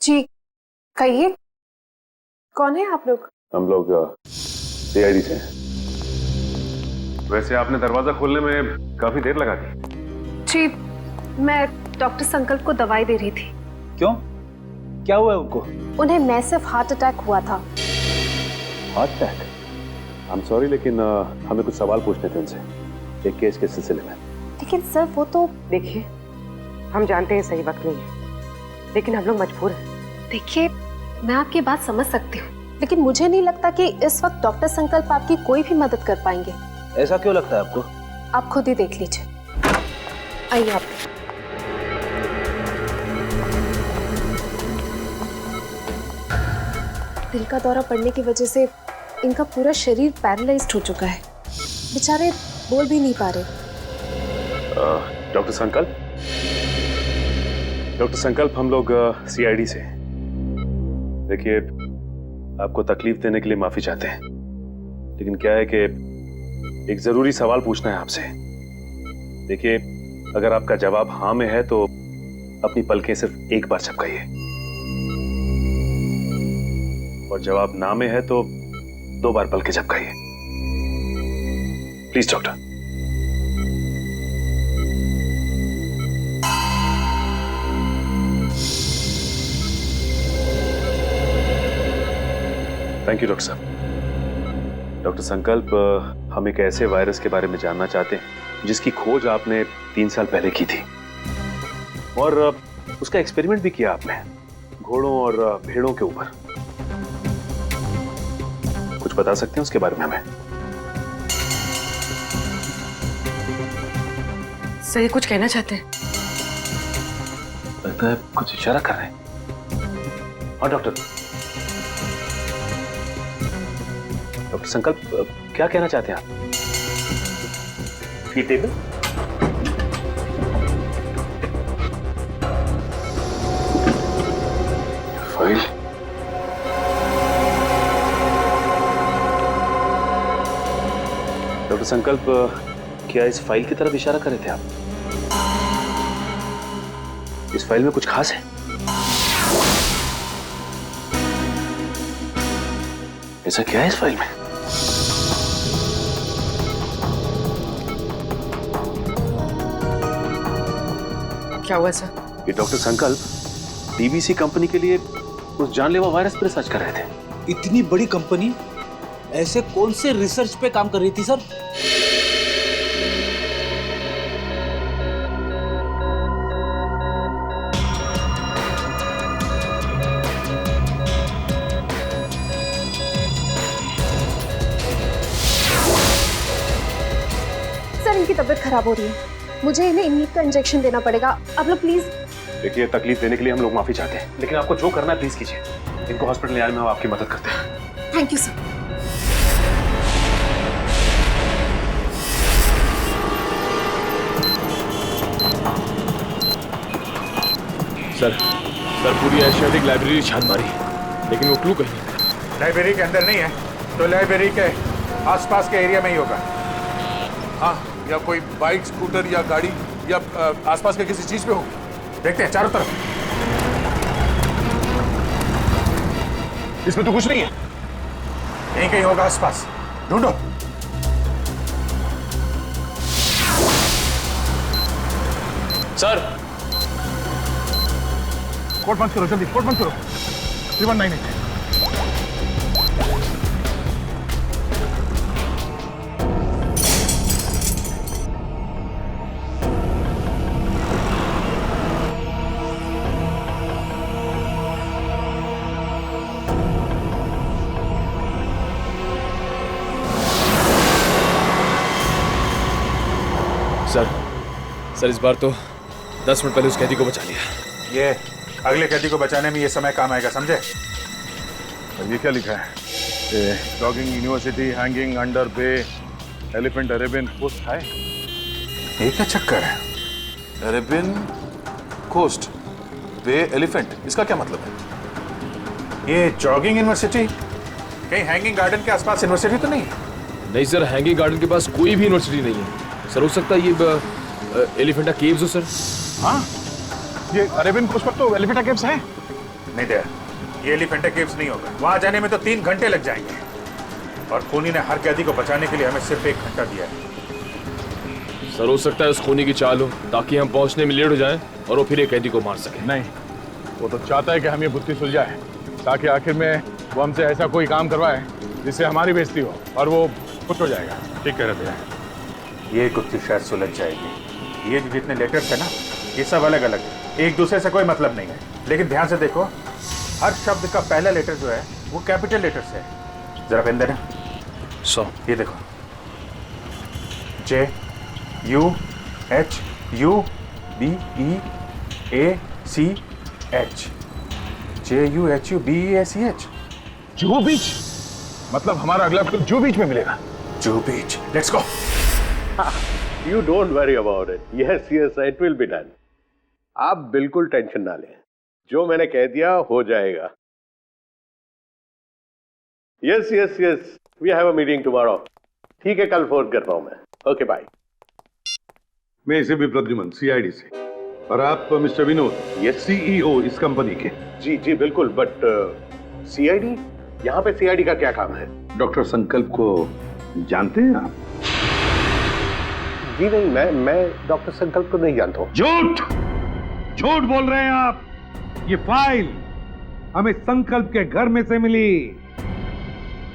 जी कहिए, कौन है आप लोग? हम लोग सीआईडी से हैं। वैसे आपने दरवाजा खोलने में काफी देर लगा दी। जी मैं डॉक्टर संकल्प को दवाई दे रही थी। क्यों, क्या हुआ है उनको? उन्हें मैसिव हार्ट अटैक हुआ था। Heart attack? I am sorry, लेकिन हमें कुछ सवाल पूछने थे उनसे एक केस के सिलसिले में। लेकिन सर वो तो देखिए, हम जानते हैं सही वक्त नहीं है, लेकिन हम लोग मजबूर हैं। देखिए मैं आपकी बात समझ सकती हूँ, लेकिन मुझे नहीं लगता कि इस वक्त डॉक्टर संकल्प आपकी कोई भी मदद कर पाएंगे। ऐसा क्यों लगता है आपको? आप खुद ही देख लीजिए। आइए आप। दिल का दौरा पड़ने की वजह से इनका पूरा शरीर पैरालाइज्ड हो चुका है, बेचारे बोल भी नहीं पा रहे। डॉक्टर संकल्प हम लोग सीआईडी से। देखिए आपको तकलीफ देने के लिए माफी चाहते हैं, लेकिन क्या है कि एक जरूरी सवाल पूछना है आपसे। देखिए अगर आपका जवाब हाँ में है तो अपनी पलकें सिर्फ एक बार झपकाइए, और जवाब ना में है तो 2 बार पलकें झपकाइए। Please doctor. Thank you doctor साहब। डॉक्टर संकल्प, हम एक ऐसे वायरस के बारे में जानना चाहते हैं जिसकी खोज आपने 3 साल पहले की थी, और उसका एक्सपेरिमेंट भी किया आपने घोड़ों और भेड़ों के ऊपर। कुछ बता सकते हैं उसके बारे में हमें? सही कुछ कहना चाहते हैं? लगता है कुछ इशारा कर रहे हैं। हाँ डॉक्टर संकल्प, क्या कहना चाहते हैं आप? ये टेबल? फाइल? डॉक्टर संकल्प, क्या इस फाइल की तरफ इशारा कर रहे थे आप? इस फाइल में कुछ खास है? ऐसा क्या है इस फाइल में? क्या हुआ सर? ये डॉक्टर संकल्प डीवीसी कंपनी के लिए उस जानलेवा वायरस पर रिसर्च कर रहे थे। इतनी बड़ी कंपनी ऐसे कौन से रिसर्च पे काम कर रही थी सर? सर इनकी तबीयत खराब हो रही है, मुझे इन्हें इन्हीं का इंजेक्शन देना पड़ेगा। आप लोग प्लीज। देखिए तकलीफ देने के लिए हम लोग माफी चाहते हैं, लेकिन आपको जो करना है प्लीज कीजिए। इनको हॉस्पिटल ले आने में हम आपकी मदद करते हैं। Thank you sir. सर पूरी एशियाटिक लाइब्रेरी छान मारी, लेकिन वो क्लू कहीं नहीं। लाइब्रेरी के अंदर नहीं है तो लाइब्रेरी के आसपास के एरिया में ही होगा। हाँ, या कोई बाइक, स्कूटर या गाड़ी या आसपास के किसी चीज पे होगी। देखते हैं चारों तरफ। इसमें तो कुछ नहीं है। यहीं कहीं होगा आसपास, ढूंढो। सर कोट बंद करो, जल्दी कोट बंद करो। 3198। सर इस बार तो 10 मिनट पहले उस कैदी को बचा लिया। ये अगले कैदी को बचाने में ये समय काम आएगा, समझे? ये क्या लिखा है? Jogging university hanging under bay elephant Arabian coast है। ये क्या चक्कर है? अरेबियन कोस्ट बे एलिफेंट, इसका क्या मतलब है? ये जॉगिंग यूनिवर्सिटी कहीं हैंगिंग गार्डन के आसपास यूनिवर्सिटी तो नहीं? नहीं सर, हैंगिंग गार्डन के पास कोई भी यूनिवर्सिटी नहीं है सर। हो सकता है ये एलिफेंटा केव्स हो सर। हाँ, ये अरेबियन कोस्ट पर तो एलिफेंटा केव्स है। नहीं दे, ये एलिफेंटा केव्स नहीं होगा। वहां जाने में तो 3 घंटे लग जाएंगे और खूनी ने हर कैदी को बचाने के लिए हमें सिर्फ 1 घंटा दिया है। सर हो सकता है उस खूनी की चाल हो ताकि हम पहुंचने में लेट हो जाएं और वो फिर एक कैदी को मार सके। नहीं, वो तो चाहता है कि हम ये बुद्धि सुलझाए ताकि आखिर में वो हमसे ऐसा कोई काम करवाए जिससे हमारी बेइज्जती हो और वो खुश हो जाएगा। ठीक कह रहे थे। ये गुत्थी शायद सुलझ जाएगी। ये जो जितने लेटर्स है ना, ये सब अलग अलग है, एक दूसरे से कोई मतलब नहीं है। लेकिन ध्यान से देखो, हर शब्द का पहला लेटर जो है वो कैपिटल लेटर से है। जरा पेन देना। ये देखो, JUHUBEACH, JUHUBEACH। जुहू बीच मतलब हमारा अगला फिल्म जुहू बीच में मिलेगा। Juhu beach, let's go. You don't worry about it. Yes, yes, it will be done. आप बिल्कुल टेंशन ना लें, जो मैंने कह दिया हो जाएगा। Yes, yes, yes. We have a meeting tomorrow. ठीक है, कल फोन करता हूं मैं। Okay bye. मैं इसे भी प्रद्युमन CID से, और आप मिस्टर विनोद, ये CEO इस कंपनी के। जी जी बिल्कुल, बट CID, यहाँ पे CID का क्या काम है? डॉक्टर संकल्प को जानते हैं आप? जी नहीं, मैं डॉक्टर संकल्प को नहीं जानता हूँ। झूठ बोल रहे हैं आप। ये फाइल हमें संकल्प के घर में से मिली।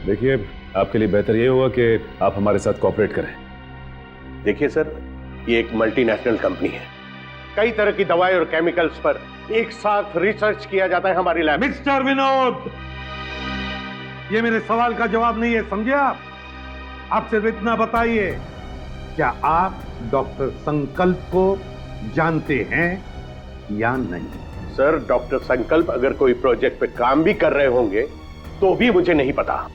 देखिए, आपके लिए बेहतर ये होगा कि आप हमारे साथ कोऑपरेट करें। देखिए सर, ये एक मल्टीनेशनल कंपनी है, कई तरह की दवाई और केमिकल्स पर एक साथ रिसर्च किया जाता है हमारी लैब। मिस्टर विनोद, ये मेरे सवाल का जवाब नहीं है, समझे आप? आप सिर्फ इतना बताइए, क्या आप डॉक्टर संकल्प को जानते हैं या नहीं? सर, डॉक्टर संकल्प अगर कोई प्रोजेक्ट पे काम भी कर रहे होंगे तो भी मुझे नहीं पता।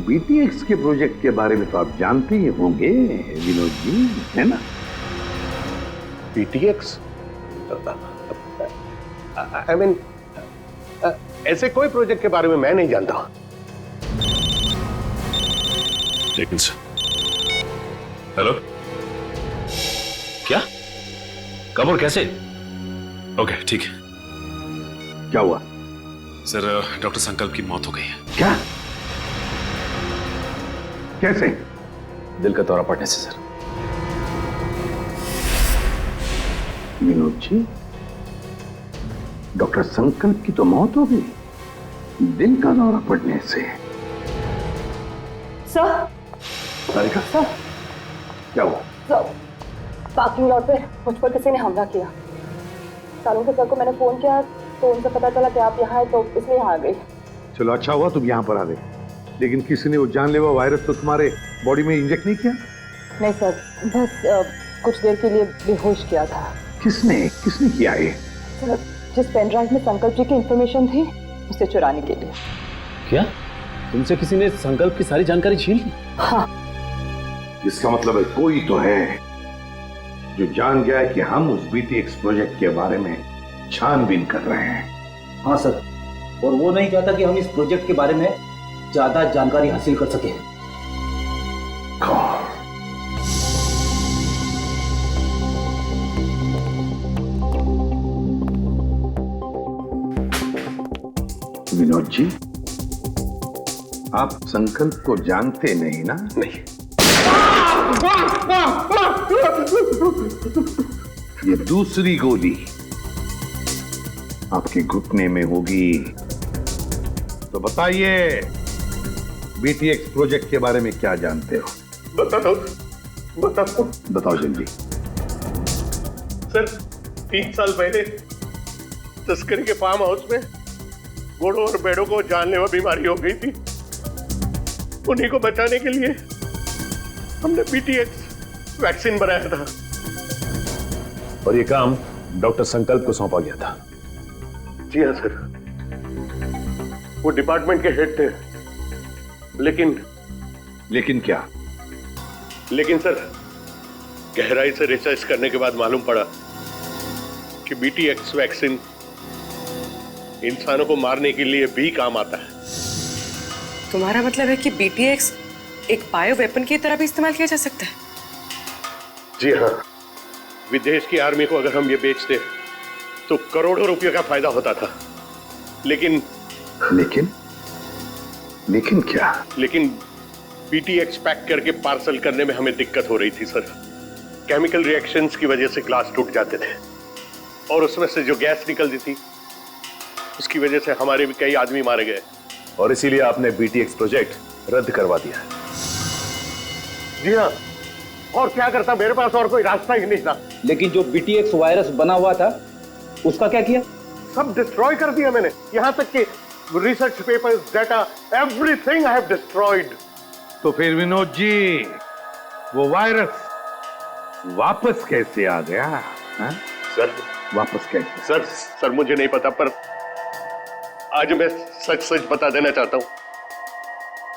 BTX के प्रोजेक्ट के बारे में तो आप जानते ही होंगे विनोद जी, है ना? BTX? I mean, ऐसे कोई प्रोजेक्ट के बारे में मैं नहीं जानता। लेकिन हेलो, क्या, कब और कैसे? ओके ठीक है। क्या हुआ? सर, डॉक्टर संकल्प की मौत हो गई है। क्या? कैसे? दिल का दौरा पड़ने से सर। विनोद जी, डॉक्टर संकल्प की तो मौत हो गई, दिल का दौरा पड़ने से? सर, सर, क्या हुआ? सर, पार्किंग लॉट पे मुझ पर किसी ने हमला किया। सालू के सर को मैंने फोन किया तो उनसे पता चला कि आप यहाँ हैं, तो इसलिए यहाँ आ गई। चलो अच्छा हुआ तुम यहाँ पर आ गए, लेकिन किसी ने वो जानलेवा वायरस तो तुम्हारे बॉडी में इंजेक्ट नहीं किया? नहीं सर, बस कुछ देर के लिए बेहोश किया था। किसने किया ये? सर, जिस पेन ड्राइव में संकल्प जी की इंफॉर्मेशन थी उसे चुराने के लिए। क्या तुमसे किसी ने संकल्प की सारी जानकारी छीन ली? हाँ। इसका मतलब है कोई तो है जो जान गया है कि हम उस BTX प्रोजेक्ट के बारे में छानबीन कर रहे हैं। हाँ सर, और वो नहीं चाहता कि हम इस प्रोजेक्ट के बारे में ज्यादा जानकारी हासिल कर सकें। विनोद जी, आप संकल्प को जानते नहीं ना? नहीं। ये दूसरी गोली आपके घुटने में होगी। तो बताइए, BTX प्रोजेक्ट के बारे में क्या जानते हो? बताओ जल्दी। सर, 3 साल पहले तस्करी के फार्म हाउस में घोड़ों और भेड़ों को जानलेवा बीमारी हो गई थी। उन्हीं को बचाने के लिए हमने BTX वैक्सीन बनाया था। और ये काम डॉक्टर संकल्प को सौंपा गया था। जी हाँ सर, वो डिपार्टमेंट के हेड थे, लेकिन क्या? लेकिन सर, गहराई से रिसर्च करने के बाद मालूम पड़ा कि BTX वैक्सीन इंसानों को मारने के लिए भी काम आता है। तुम्हारा मतलब है कि BTX एक बायो वेपन की तरह भी इस्तेमाल किया जा सकता है? जी हाँ, विदेश की आर्मी को अगर हम ये बेचते तो करोड़ों रुपयों का फायदा होता था। लेकिन क्या? लेकिन BTX पैक करके पार्सल करने में हमें दिक्कत हो रही थी सर। केमिकल रिएक्शंस की वजह से ग्लास टूट जाते थे और उसमें से जो गैस निकलती थी उसकी वजह से हमारे भी कई आदमी मारे गए। और इसीलिए आपने BTX प्रोजेक्ट रद्द करवा दिया है। जी हाँ, और क्या करता, मेरे पास और कोई रास्ता ही नहीं था। लेकिन जो BTX वायरस बना हुआ था उसका क्या किया? सब डिस्ट्रॉय कर दिया मैंने, यहां तक कि research papers, data, everything I have destroyed. तो फिर विनोद जी, वो वायरस वापस कैसे आ गया? हा? सर वापस कैसे? सर मुझे नहीं पता, पर आज मैं सच बता देना चाहता हूं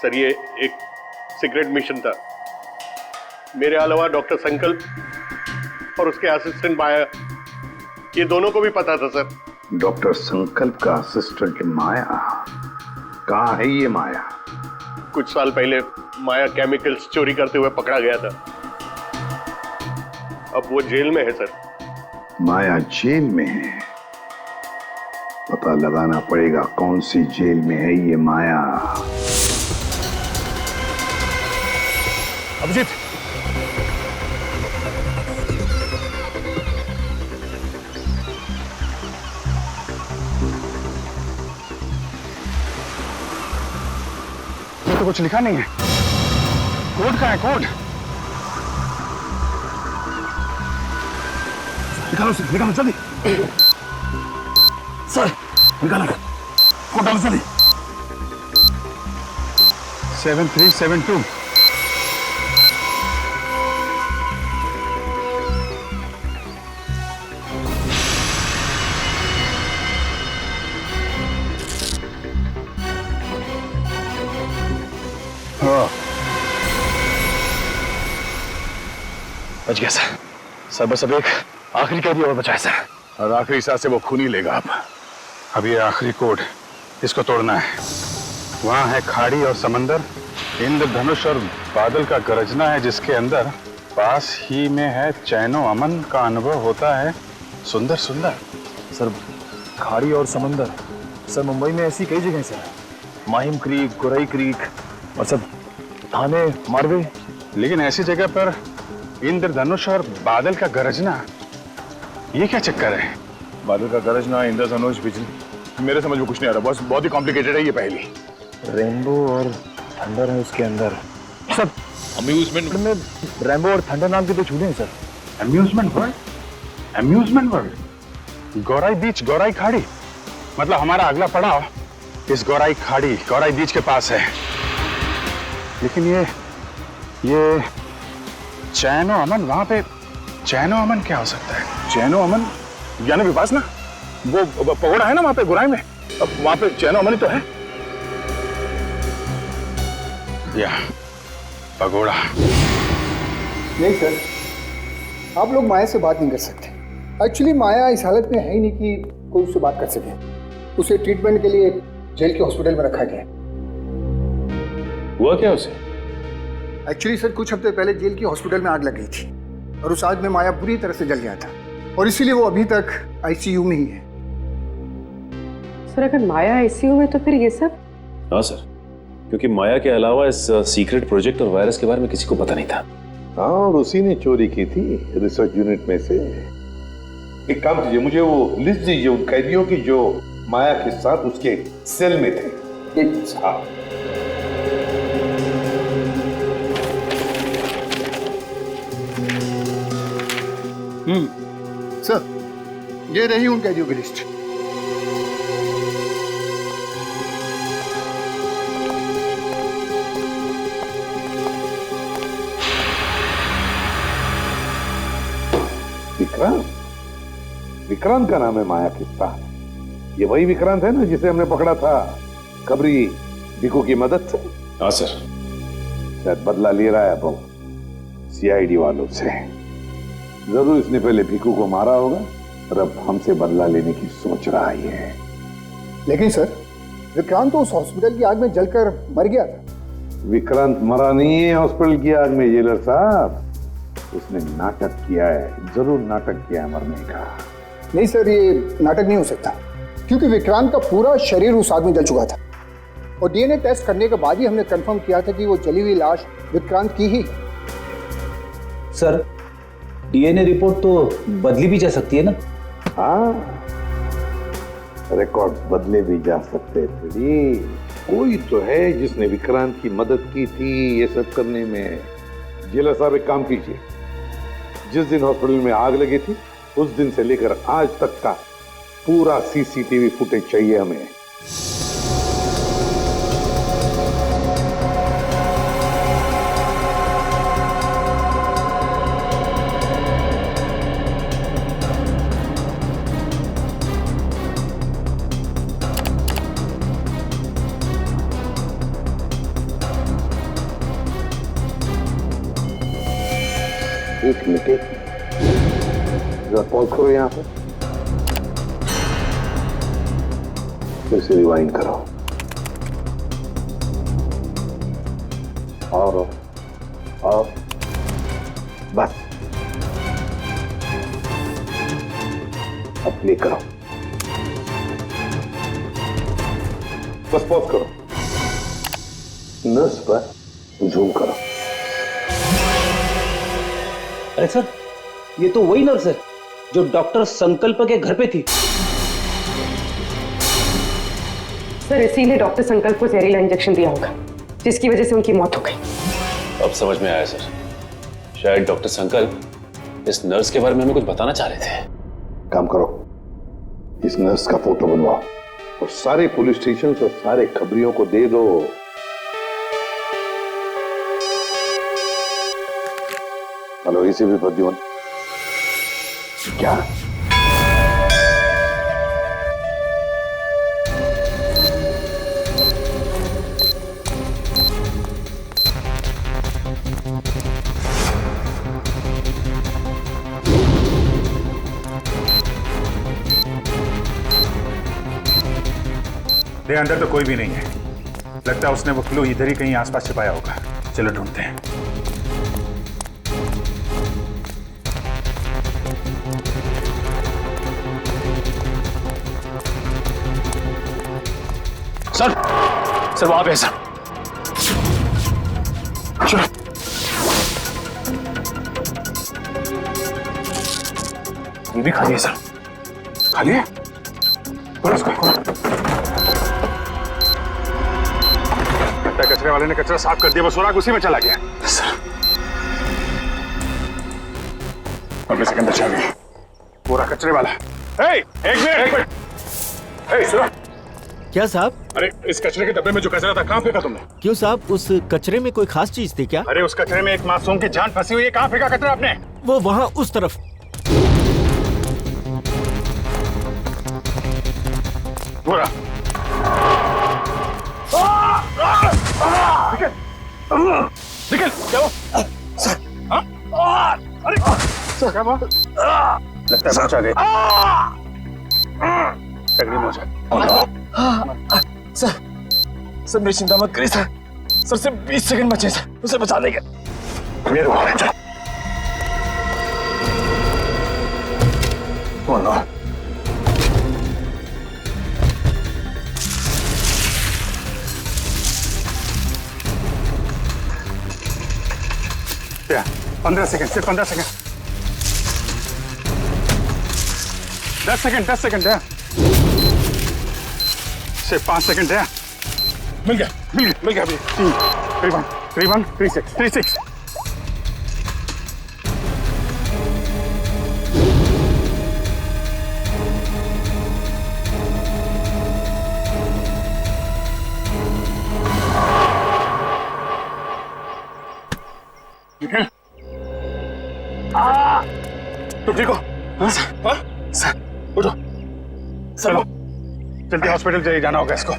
सर। ये एक सीक्रेट मिशन था। मेरे अलावा डॉक्टर संकल्प और उसके असिस्टेंट माया, ये दोनों को भी पता था सर। डॉक्टर संकल्प का असिस्टेंट माया? कहाँ है ये माया? कुछ साल पहले माया केमिकल्स चोरी करते हुए पकड़ा गया था। अब वो जेल में है सर। माया जेल में है? पता लगाना पड़ेगा कौन सी जेल में है ये माया। अभिजीत, ये तो कुछ लिखा नहीं है। कोड कहाँ है? कोड निकालो उसे, निकालो जल्दी। सर निकालो, कोड डालो जल्दी। 7372। बच गया सर बस अब एक आखिरी कैदी और बचा है सर। और आखिरी सांस से वो खून ही लेगा अब ये आखिरी कोड, इसको तोड़ना है। वहां है खाड़ी और समंदर, इंद्रधनुष और बादल का गरजना है जिसके अंदर पास ही में है चैनो अमन का अनुभव होता है सुंदर सुंदर। सर खाड़ी और समंदर, सर मुंबई में ऐसी कई जगह sir, Mahim creek, Gorai creek और सब थाने, मारवे। लेकिन ऐसी जगह पर इंद्रधनुष और बादल का गरजना, ये क्या चक्कर है? बादल का गरजना, इंद्रधनुष, बिजली, मेरे समझ में कुछ नहीं आ रहा। बहुत ही कॉम्प्लिकेटेड है ये पहेली। रेनबो और थंडर है उसके अंदर। सब अम्यूजमेंट में रेनबो और थंडर नाम के दो छूटे हैं सर। Amusement world? Amusement world? Gorai beach, Gorai खाड़ी, मतलब हमारा अगला पड़ाव इस गौराई खाड़ी, गौराई बीच के पास है। लेकिन ये चैनो अमन, वहां पे चैनो अमन क्या हो सकता है? चैनो अमन यानी विपासना, वो पगोड़ा है ना वहां पे गुराई में, अब वहां पे चैनो अमन ही तो है। या पगोड़ा। नहीं सर, आप लोग माया से बात नहीं कर सकते। एक्चुअली माया इस हालत में है ही नहीं कि कोई उससे बात कर सके। उसे ट्रीटमेंट के लिए जेल के हॉस्पिटल में रखा गया। हुआ क्या उसे? एक्चुअली सर कुछ हफ्ते पहले जेल की हॉस्पिटल में आग लग गई थी और उस आग में माया बुरी तरह से जल गया था और इसीलिए वो अभी तक ICU में ही है। सर अगर माया ICU में तो फिर ये सब? हाँ सर, क्योंकि माया के अलावा इस सीक्रेट प्रोजेक्ट और वायरस के बारे में किसी को पता नहीं था। हाँ, और उसी ने चोरी की थी रिसर्च यूनिट में से। एक काम कीजिए, मुझे वो लिस्ट दीजिए उन कैदियों की जो माया के साथ उसके सेल में थे। हाँ। सर ये रही उन कैदियों की लिस्ट। विक्रम, विक्रांत का नाम है माया के साथ। ये वही विक्रांत है ना जिसे हमने पकड़ा था खबरी भिकू की मदद से? हाँ सर। शायद बदला ले रहा है वो सीआईडी वालों से। जरूर इसने पहले भिकू को मारा होगा और अब हमसे बदला लेने की सोच रहा है। लेकिन सर, विक्रांत तो उस हॉस्पिटल की आग में जलकर मर गया था। विक्रांत मरा नहीं है हॉस्पिटल की आग में जेलर साहब, उसने नाटक किया है, जरूर नाटक किया है मरने का। नहीं सर, ये नाटक नहीं हो सकता, क्योंकि विक्रांत का पूरा शरीर उस आग में जल चुका था और डीएनए टेस्ट करने के बाद ही हमने कंफर्म किया था कि वो जली हुई लाश विक्रांत की ही। सर, डीएनए रिपोर्ट तो बदली भी जा सकती है ना? हाँ, रिकॉर्ड बदले भी जा सकते थे। कोई तो है जिसने विक्रांत की मदद की थी ये सब करने में। जेलर साहब एक काम कीजिए, जिस दिन हॉस्पिटल में आग लगी थी उस दिन से लेकर आज तक का पूरा सीसीटीवी फुटेज चाहिए हमें। एक मिनट जरा पॉज करो यहाँ पे, फिर से रिवाइंड करो और बस अब प्ले करो, बस पॉज करो, नर्स पर जूम करो। अरे सर, ये तो वही नर्स है जो डॉक्टर संकल्प के घर पे थी। सर, इसीलिए डॉक्टर संकल्प को जहरीला इंजेक्शन दिया होगा, जिसकी वजह से उनकी मौत हो गई। अब समझ में आया सर, शायद डॉक्टर संकल्प इस नर्स के बारे में हमें कुछ बताना चाह रहे थे। काम करो, इस नर्स का फोटो बनवाओ और सारे पुलिस स्टेशन और सारे खबरियों को दे दो। हेलो, इसी भी प्रद्युमन, क्या अंदर तो कोई भी नहीं है, लगता है उसने वो क्लू इधर ही कहीं आसपास छिपाया होगा। चलो ढूंढते हैं। सर वहां पे है सर। चलो। ये भी खाली है सर। खाली है? खोलो उसको। कचरे वाले ने कचरा साफ कर दिया, वो सुराग उसी में चला गया। सर अगले सेकंड बचा गया पूरा कचरे वाला। एक मिनट। सुनो। क्या साहब? अरे इस कचरे के डब्बे में जो कचरा था कहाँ फेंका तुमने? क्यों साहब, उस कचरे में कोई खास चीज थी क्या? अरे उस कचरे में एक मासूम की जान फंसी हुई है, कहाँ फेंका कचरा आपने? वो वहाँ उस तरफ। पूरा निकल। क्या हुआ? सर, अरे सर क्या हुआ? लगता है पहुंचा गए। तकलीफ हो जाए। सर मेरी चिंता मत करिए सर। सर सिर्फ 20 सेकंड बचे सर, उसे बचा देंगे। मेरे को कौन लो? क्या? 15 सेकंड, सिर्फ 15 सेकंड। 10 सेकंड है। सिर्फ 5 सेकंड है। मिल गया अभी। 3-1 3-6 तुम ठीक हो? हाँ सर। उठो चलो जल्दी हॉस्पिटल चले जाना होगा इसको।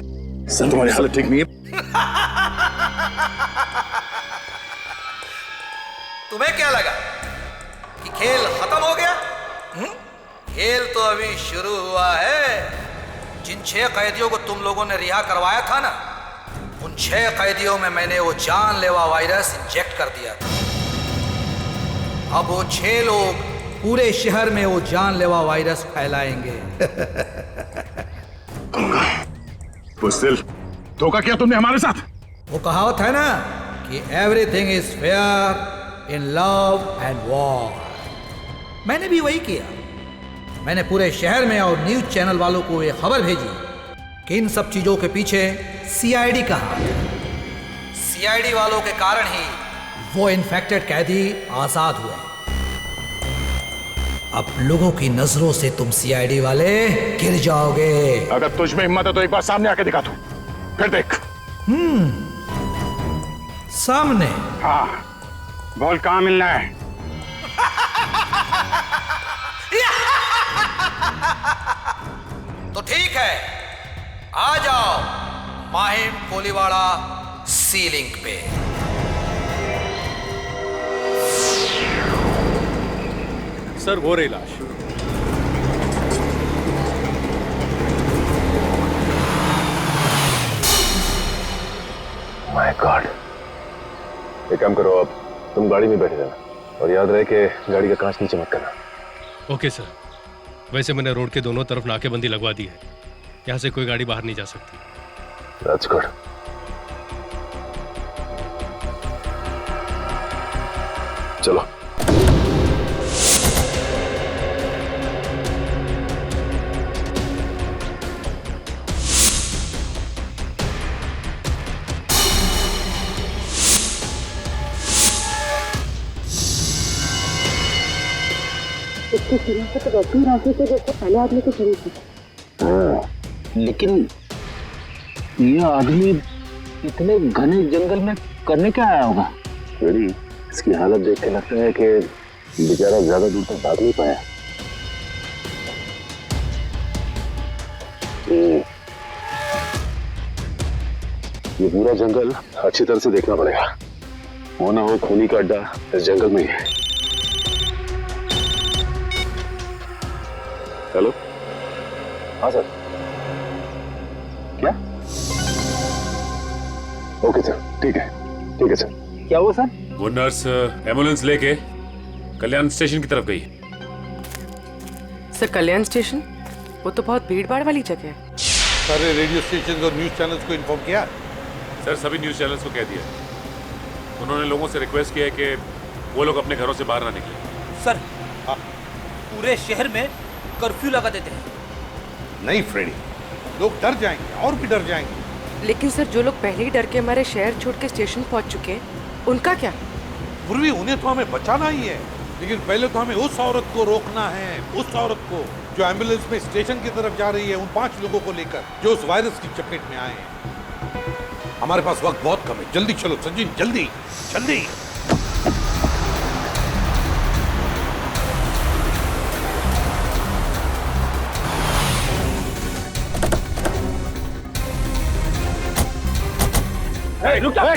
सर तुम्हारी हालत ठीक नहीं है। तुम्हें क्या लगा कि खेल खत्म हो गया? खेल तो अभी शुरू हुआ है। जिन 6 कैदियों को तुम लोगों ने रिहा करवाया था ना, उन 6 कैदियों में मैंने वो जानलेवा वायरस इंजेक्ट कर दिया था। अब वो 6 लोग पूरे शहर में वो जानलेवा वायरस फैलाएंगे। बुज़दिल, धोखा किया तुमने हमारे साथ। वो कहावत है ना कि everything is fair in love and war. मैंने भी वही किया। मैंने पूरे शहर में और न्यूज चैनल वालों को ये खबर भेजी कि इन सब चीजों के पीछे सीआईडी का हाथ है। सीआईडी वालों के कारण ही वो इन्फेक्टेड कैदी आजाद हुए। अब लोगों की नजरों से तुम सीआईडी वाले गिर जाओगे। अगर तुझ में हिम्मत है तो एक बार सामने आके दिखा तू, फिर देख। सामने? हाँ, बोल कहाँ मिलना है? तो ठीक है, आ जाओ माहिम कोलीवाड़ा सी लिंक पे। सर वो रही लाश। My God. एक काम करो, अब तुम गाड़ी में बैठे रहना और याद रहे कि गाड़ी का कांच नीचे मत करना। Okay sir. वैसे मैंने रोड के दोनों तरफ नाकेबंदी लगवा दी है, यहाँ से कोई गाड़ी बाहर नहीं जा सकती। That's good. चलो। इसकी शनाख्त तो वैसी राशि से जैसे पहले आदमी को चली थी। हाँ, लेकिन ये आदमी इतने घने जंगल में करने क्या आया होगा? मेरी इसकी हालत देख के लगता है कि बेचारा ज्यादा दूर तक भाग नहीं पाया। ये पूरा जंगल अच्छी तरह से देखना पड़ेगा, हो ना हो खूनी का अड्डा इस जंगल में ही है। हेलो, हाँ सर। क्या? ओके सर, ठीक है सर। क्या हुआ सर? वो नर्स एम्बुलेंस लेके कल्याण स्टेशन की तरफ गई। सर कल्याण स्टेशन? वो तो बहुत भीड़ भाड़ वाली जगह है। सारे रेडियो स्टेशन और न्यूज चैनल्स को इन्फॉर्म किया? सर सभी न्यूज चैनल्स को कह दिया। उन्होंने लोगों से रिक्वेस्ट किया है कि वो लोग अपने घरों से बाहर ना निकले। सर पूरे शहर में कर्फ्यू लगा देते हैं। नहीं फ्रेडी, लोग डर जाएंगे और भी डर जाएंगे। लेकिन सर जो लोग पहले ही डर के हमारे शहर छोड़ के स्टेशन पहुंच चुके हैं, उनका क्या? पूर्वी उन्हें तो हमें बचाना ही है, लेकिन पहले तो हमें उस औरत को रोकना है, उस औरत को जो एम्बुलेंस में स्टेशन की तरफ जा रही है, उन 5 लोगों को लेकर जो उस वायरस की चपेट में आए हैं। हमारे पास वक्त बहुत कम है, जल्दी चलो सचिन, जल्दी जल्दी। रुक जा। चलो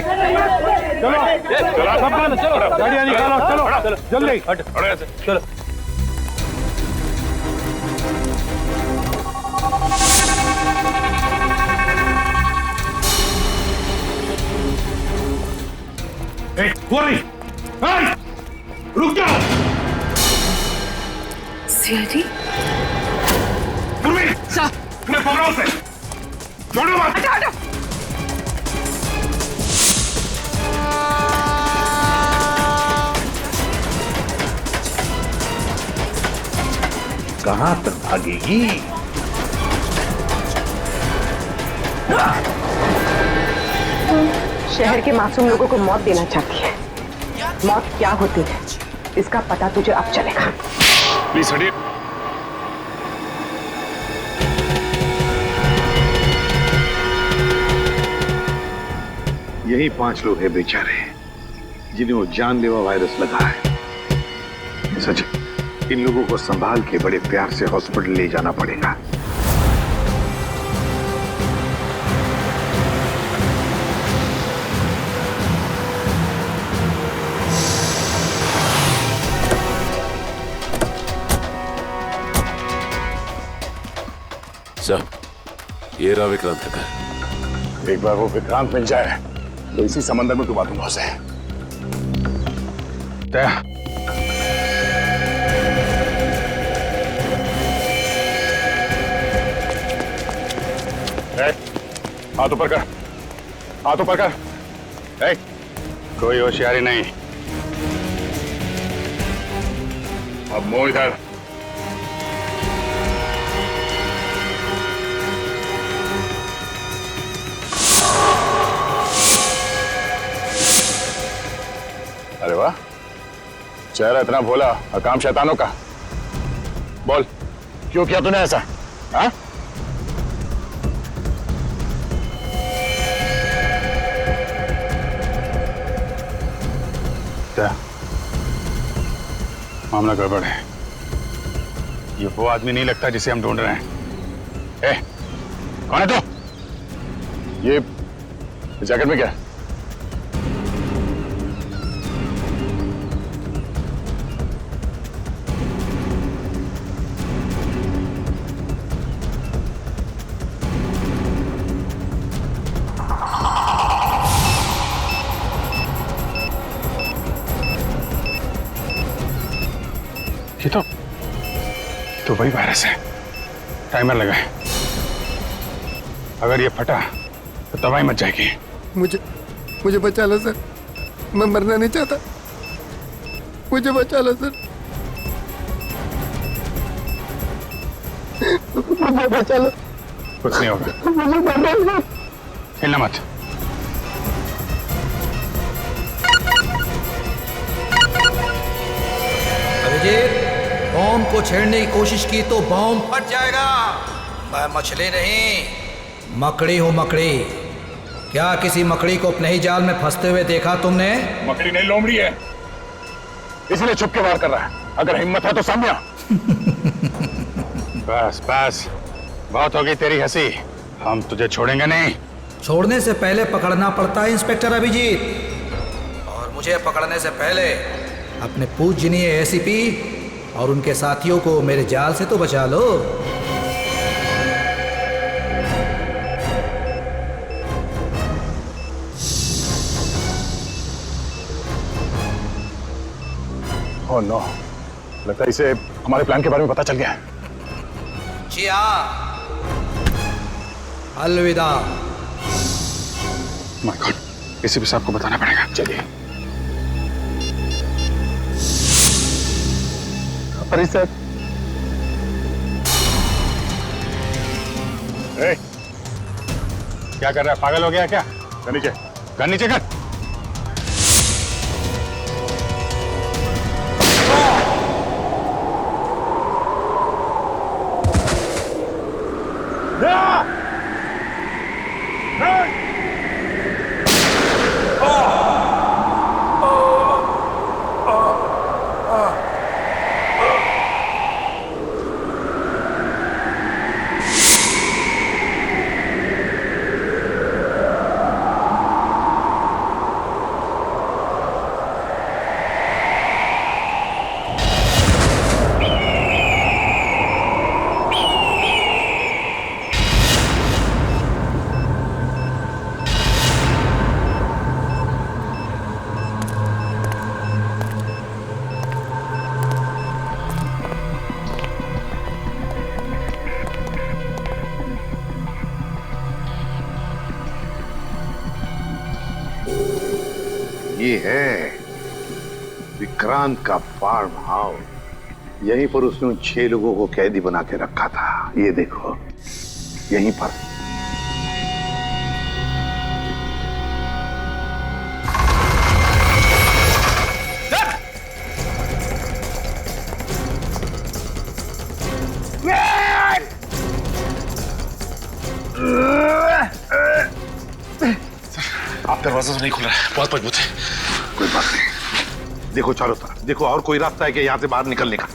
चलो, गाड़ियाँ निकालो, चलो जल्दी चलो। रुक जाओ। सीआईडी? पूर्वी, अपने पकड़ो से, छोड़ो मत। हटो। कहां तक भागेगी? शहर के मासूम लोगों को मौत देना चाहती है। मौत क्या होती है इसका पता तुझे अब चलेगा। प्लीज हटिए। यही 5 लोग हैं बेचारे जिन्हें वो जानलेवा वायरस लगा है। सच इन लोगों को संभाल के बड़े प्यार से हॉस्पिटल ले जाना पड़ेगा। सर, ये रहा विक्रांत का घर। एक बार वो विक्रांत मिल जाए तो इसी समंदर में डुबा दूंगा उसे। हाथ ऊपर कर, हाथ ऊपर कर। कोई होशियारी नहीं। अब मुंह इधर। अरे वाह, चेहरा इतना भोला और काम शैतानों का। बोल, क्यों किया तूने ऐसा? हाँ? क्या मामला गड़बड़ है? ये वो आदमी नहीं लगता जिसे हम ढूंढ रहे हैं। कौन है तू? ये जैकेट में क्या है? ये तो वही वायरस है। टाइमर लगा है। अगर ये फटा तो तबाही मच जाएगी। मुझे बचा लो सर, मैं मरना नहीं चाहता। मुझे बचा लो सर, मुझे बचा लो। कुछ नहीं होगा, हिलना मत। अभिजीत, बॉम्ब को छेड़ने की कोशिश की तो बॉम्ब फट जाएगा। मैं मछली नहीं, मकड़ी हूँ, मकड़ी। क्या किसी मकड़ी को अपने ही जाल में फंसते हुए देखा तुमने? मकड़ी नहीं, लोमड़ी है, इसलिए छुप के वार कर रहा है। अगर हिम्मत है तो सामने आ। बस बस, बहुत होगी तेरी हंसी। हम तुझे छोड़ेंगे नहीं। छोड़ने से पहले पकड़ना पड़ता है इंस्पेक्टर अभिजीत, और मुझे पकड़ने से पहले अपने पूजनीय एसीपी और उनके साथियों को मेरे जाल से तो बचा लो। ओह नो, लगता है इसे हमारे प्लान के बारे में पता चल गया है। जी हाँ, अलविदा। माय गॉड, एसीपी साहब को बताना पड़ेगा। चलिए। अरे सर, क्या कर रहा है? पागल हो गया क्या? गन नीचे, गन नीचे कर। ये है विक्रांत का फार्म हाउस। यहीं पर उसने उन 6 लोगों को कैदी बना के रखा था। ये देखो, यहीं पर। आप दरवाजा तो नहीं खुल रहा है, बहुत मजबूत है। कोई बात नहीं, देखो चारों तरफ देखो, और कोई रास्ता है कि यहाँ से बाहर निकलने का?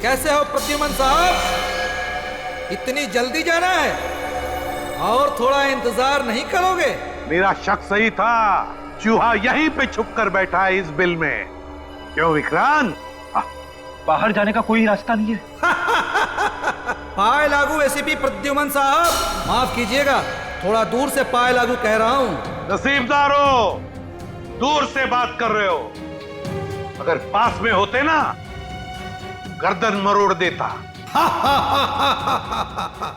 कैसे हो प्रद्युमन साहब? इतनी जल्दी जाना है और थोड़ा इंतजार नहीं करोगे? मेरा शक सही था, चूहा यहीं पे छुप कर बैठा है इस बिल में। क्यों विक्रांत? बाहर जाने का कोई रास्ता नहीं है। पाए लागू एसीपी प्रद्युमन साहब, माफ कीजिएगा, थोड़ा दूर से पाए लागू कह रहा हूँ। नसीबदारो, दूर से बात कर रहे हो, अगर पास में होते ना गर्दन मरोड़ देता।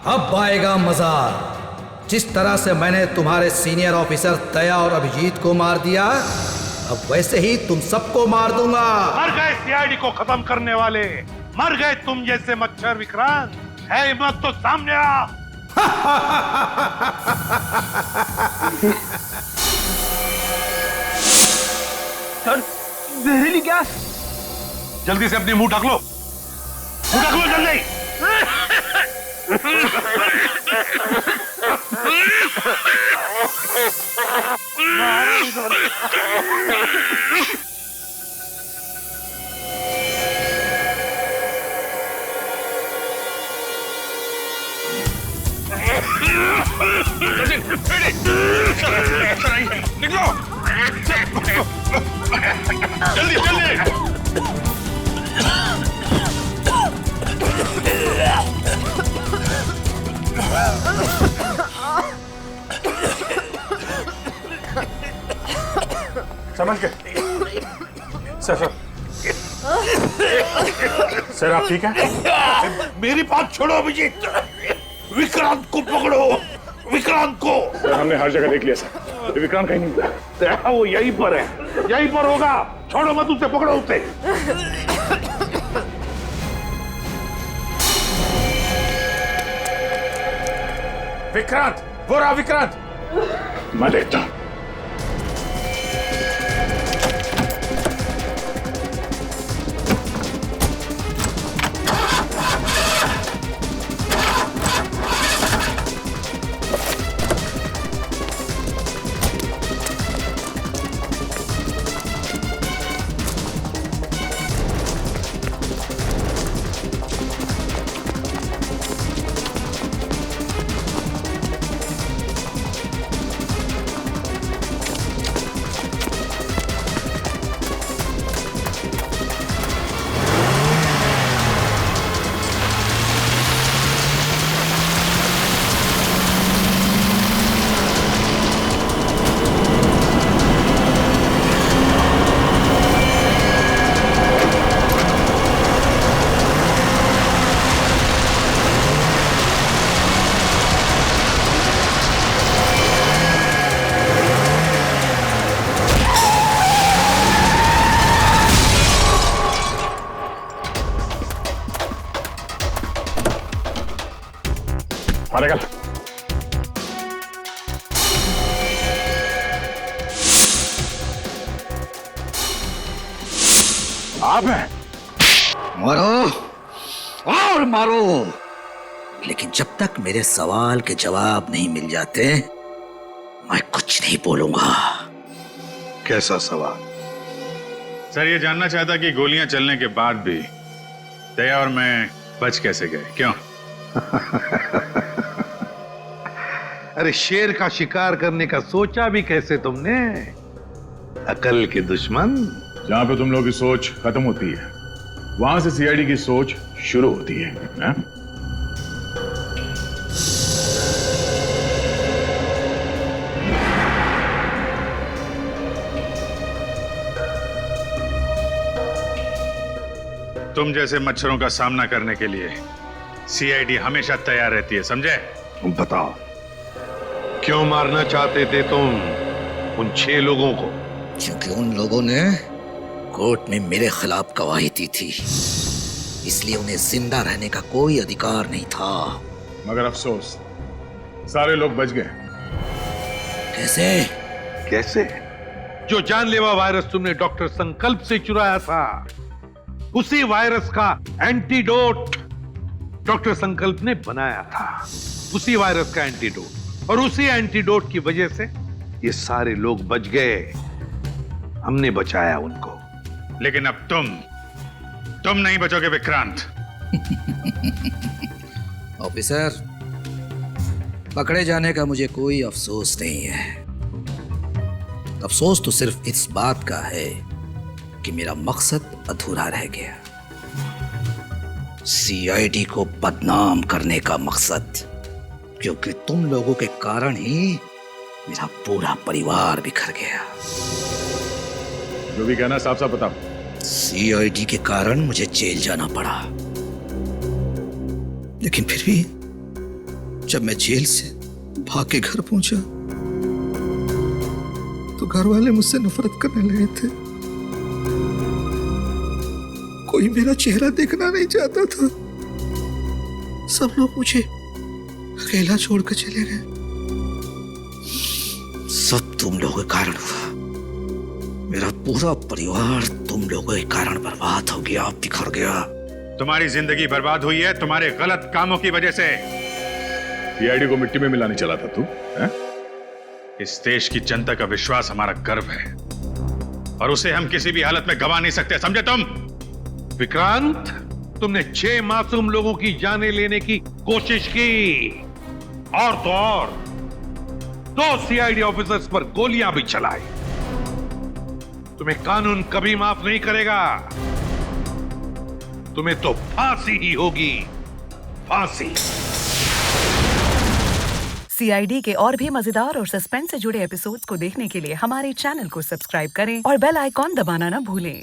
अब आएगा मजा। जिस तरह से मैंने तुम्हारे सीनियर ऑफिसर दया और अभिजीत को मार दिया, अब वैसे ही तुम सबको मार दूंगा। मर गए सीआईडी को खत्म करने वाले, मर गए तुम जैसे मच्छर। विक्रांत, है हिम्मत तो सामने आ। सर, जहरीली गैस। जल्दी से अपनी मुंह ढक लो, मुंह ढक लो जल्दी। निकलो जल्दी जल्दी। समझ गए सर? सर आप ठीक हैं? मेरी बात छोड़ो अभिजीत, विक्रांत को पकड़ो, विक्रांत को। सर हमने हर जगह देख लिया सर, ये विक्रांत कहीं नहीं मिला। वो यहीं पर है, यहीं पर होगा। छोड़ो मत उसे, पकड़ो उसे। विक्रांत, वो रहा विक्रांत। मैं देखता हूं। मारेगा। आप हैं? मारो और मारो, लेकिन जब तक मेरे सवाल के जवाब नहीं मिल जाते मैं कुछ नहीं बोलूंगा। कैसा सवाल? सर ये जानना चाहता कि गोलियां चलने के बाद भी दया और मैं बच कैसे गए, क्यों? अरे शेर का शिकार करने का सोचा भी कैसे तुमने? अकल के दुश्मन। जहां पे तुम लोगों की सोच खत्म होती है, वहां से सीआईडी की सोच शुरू होती है, ना? तुम जैसे मच्छरों का सामना करने के लिए सीआईडी हमेशा तैयार रहती है, समझे? बताओ, क्यों मारना चाहते थे तुम उन 6 लोगों को? क्योंकि उन लोगों ने कोर्ट में मेरे खिलाफ गवाही दी थी, इसलिए उन्हें जिंदा रहने का कोई अधिकार नहीं था। मगर अफसोस, सारे लोग बच गए। कैसे? कैसे? जो जानलेवा वायरस तुमने डॉक्टर संकल्प से चुराया था, उसी वायरस का एंटीडोट डॉक्टर संकल्प ने बनाया था। उसी वायरस का एंटीडोट, और उसी एंटीडोट की वजह से ये सारे लोग बच गए। हमने बचाया उनको। लेकिन अब तुम नहीं बचोगे विक्रांत। ऑफिसर, पकड़े जाने का मुझे कोई अफसोस नहीं है। अफसोस तो सिर्फ इस बात का है कि मेरा मकसद अधूरा रह गया। सीआईडी को बदनाम करने का मकसद, क्योंकि तुम लोगों के कारण ही मेरा पूरा परिवार बिखर गया। जो भी कहना साफ साफ बताओ। सीआईडी के कारण मुझे जेल जाना पड़ा, लेकिन फिर भी जब मैं जेल से भाग के घर पहुंचा तो घर वाले मुझसे नफरत करने लगे थे। कोई मेरा चेहरा देखना नहीं चाहता था। सब लोग मुझे अकेला छोड़कर चले गए। सब तुम लोगों के कारण हुआ। मेरा पूरा परिवार तुम लोगों के कारण बर्बाद हो गया, बिखर गया। तुम्हारी जिंदगी बर्बाद हुई है तुम्हारे गलत कामों की वजह से। सीआईडी को मिट्टी में मिलाने चला था तू, हैं? इस देश की जनता का विश्वास हमारा गर्व है और उसे हम किसी भी हालत में गवा नहीं सकते, समझे तुम? विक्रांत, तुमने 6 मासूम लोगों की जानें लेने की कोशिश की और तो और 2 सीआईडी ऑफिसर्स पर गोलियां भी चलाई। तुम्हें कानून कभी माफ नहीं करेगा। तुम्हें तो फांसी ही होगी, फांसी। सीआईडी के और भी मजेदार और सस्पेंस से जुड़े एपिसोड्स को देखने के लिए हमारे चैनल को सब्सक्राइब करें और बेल आइकॉन दबाना ना भूलें।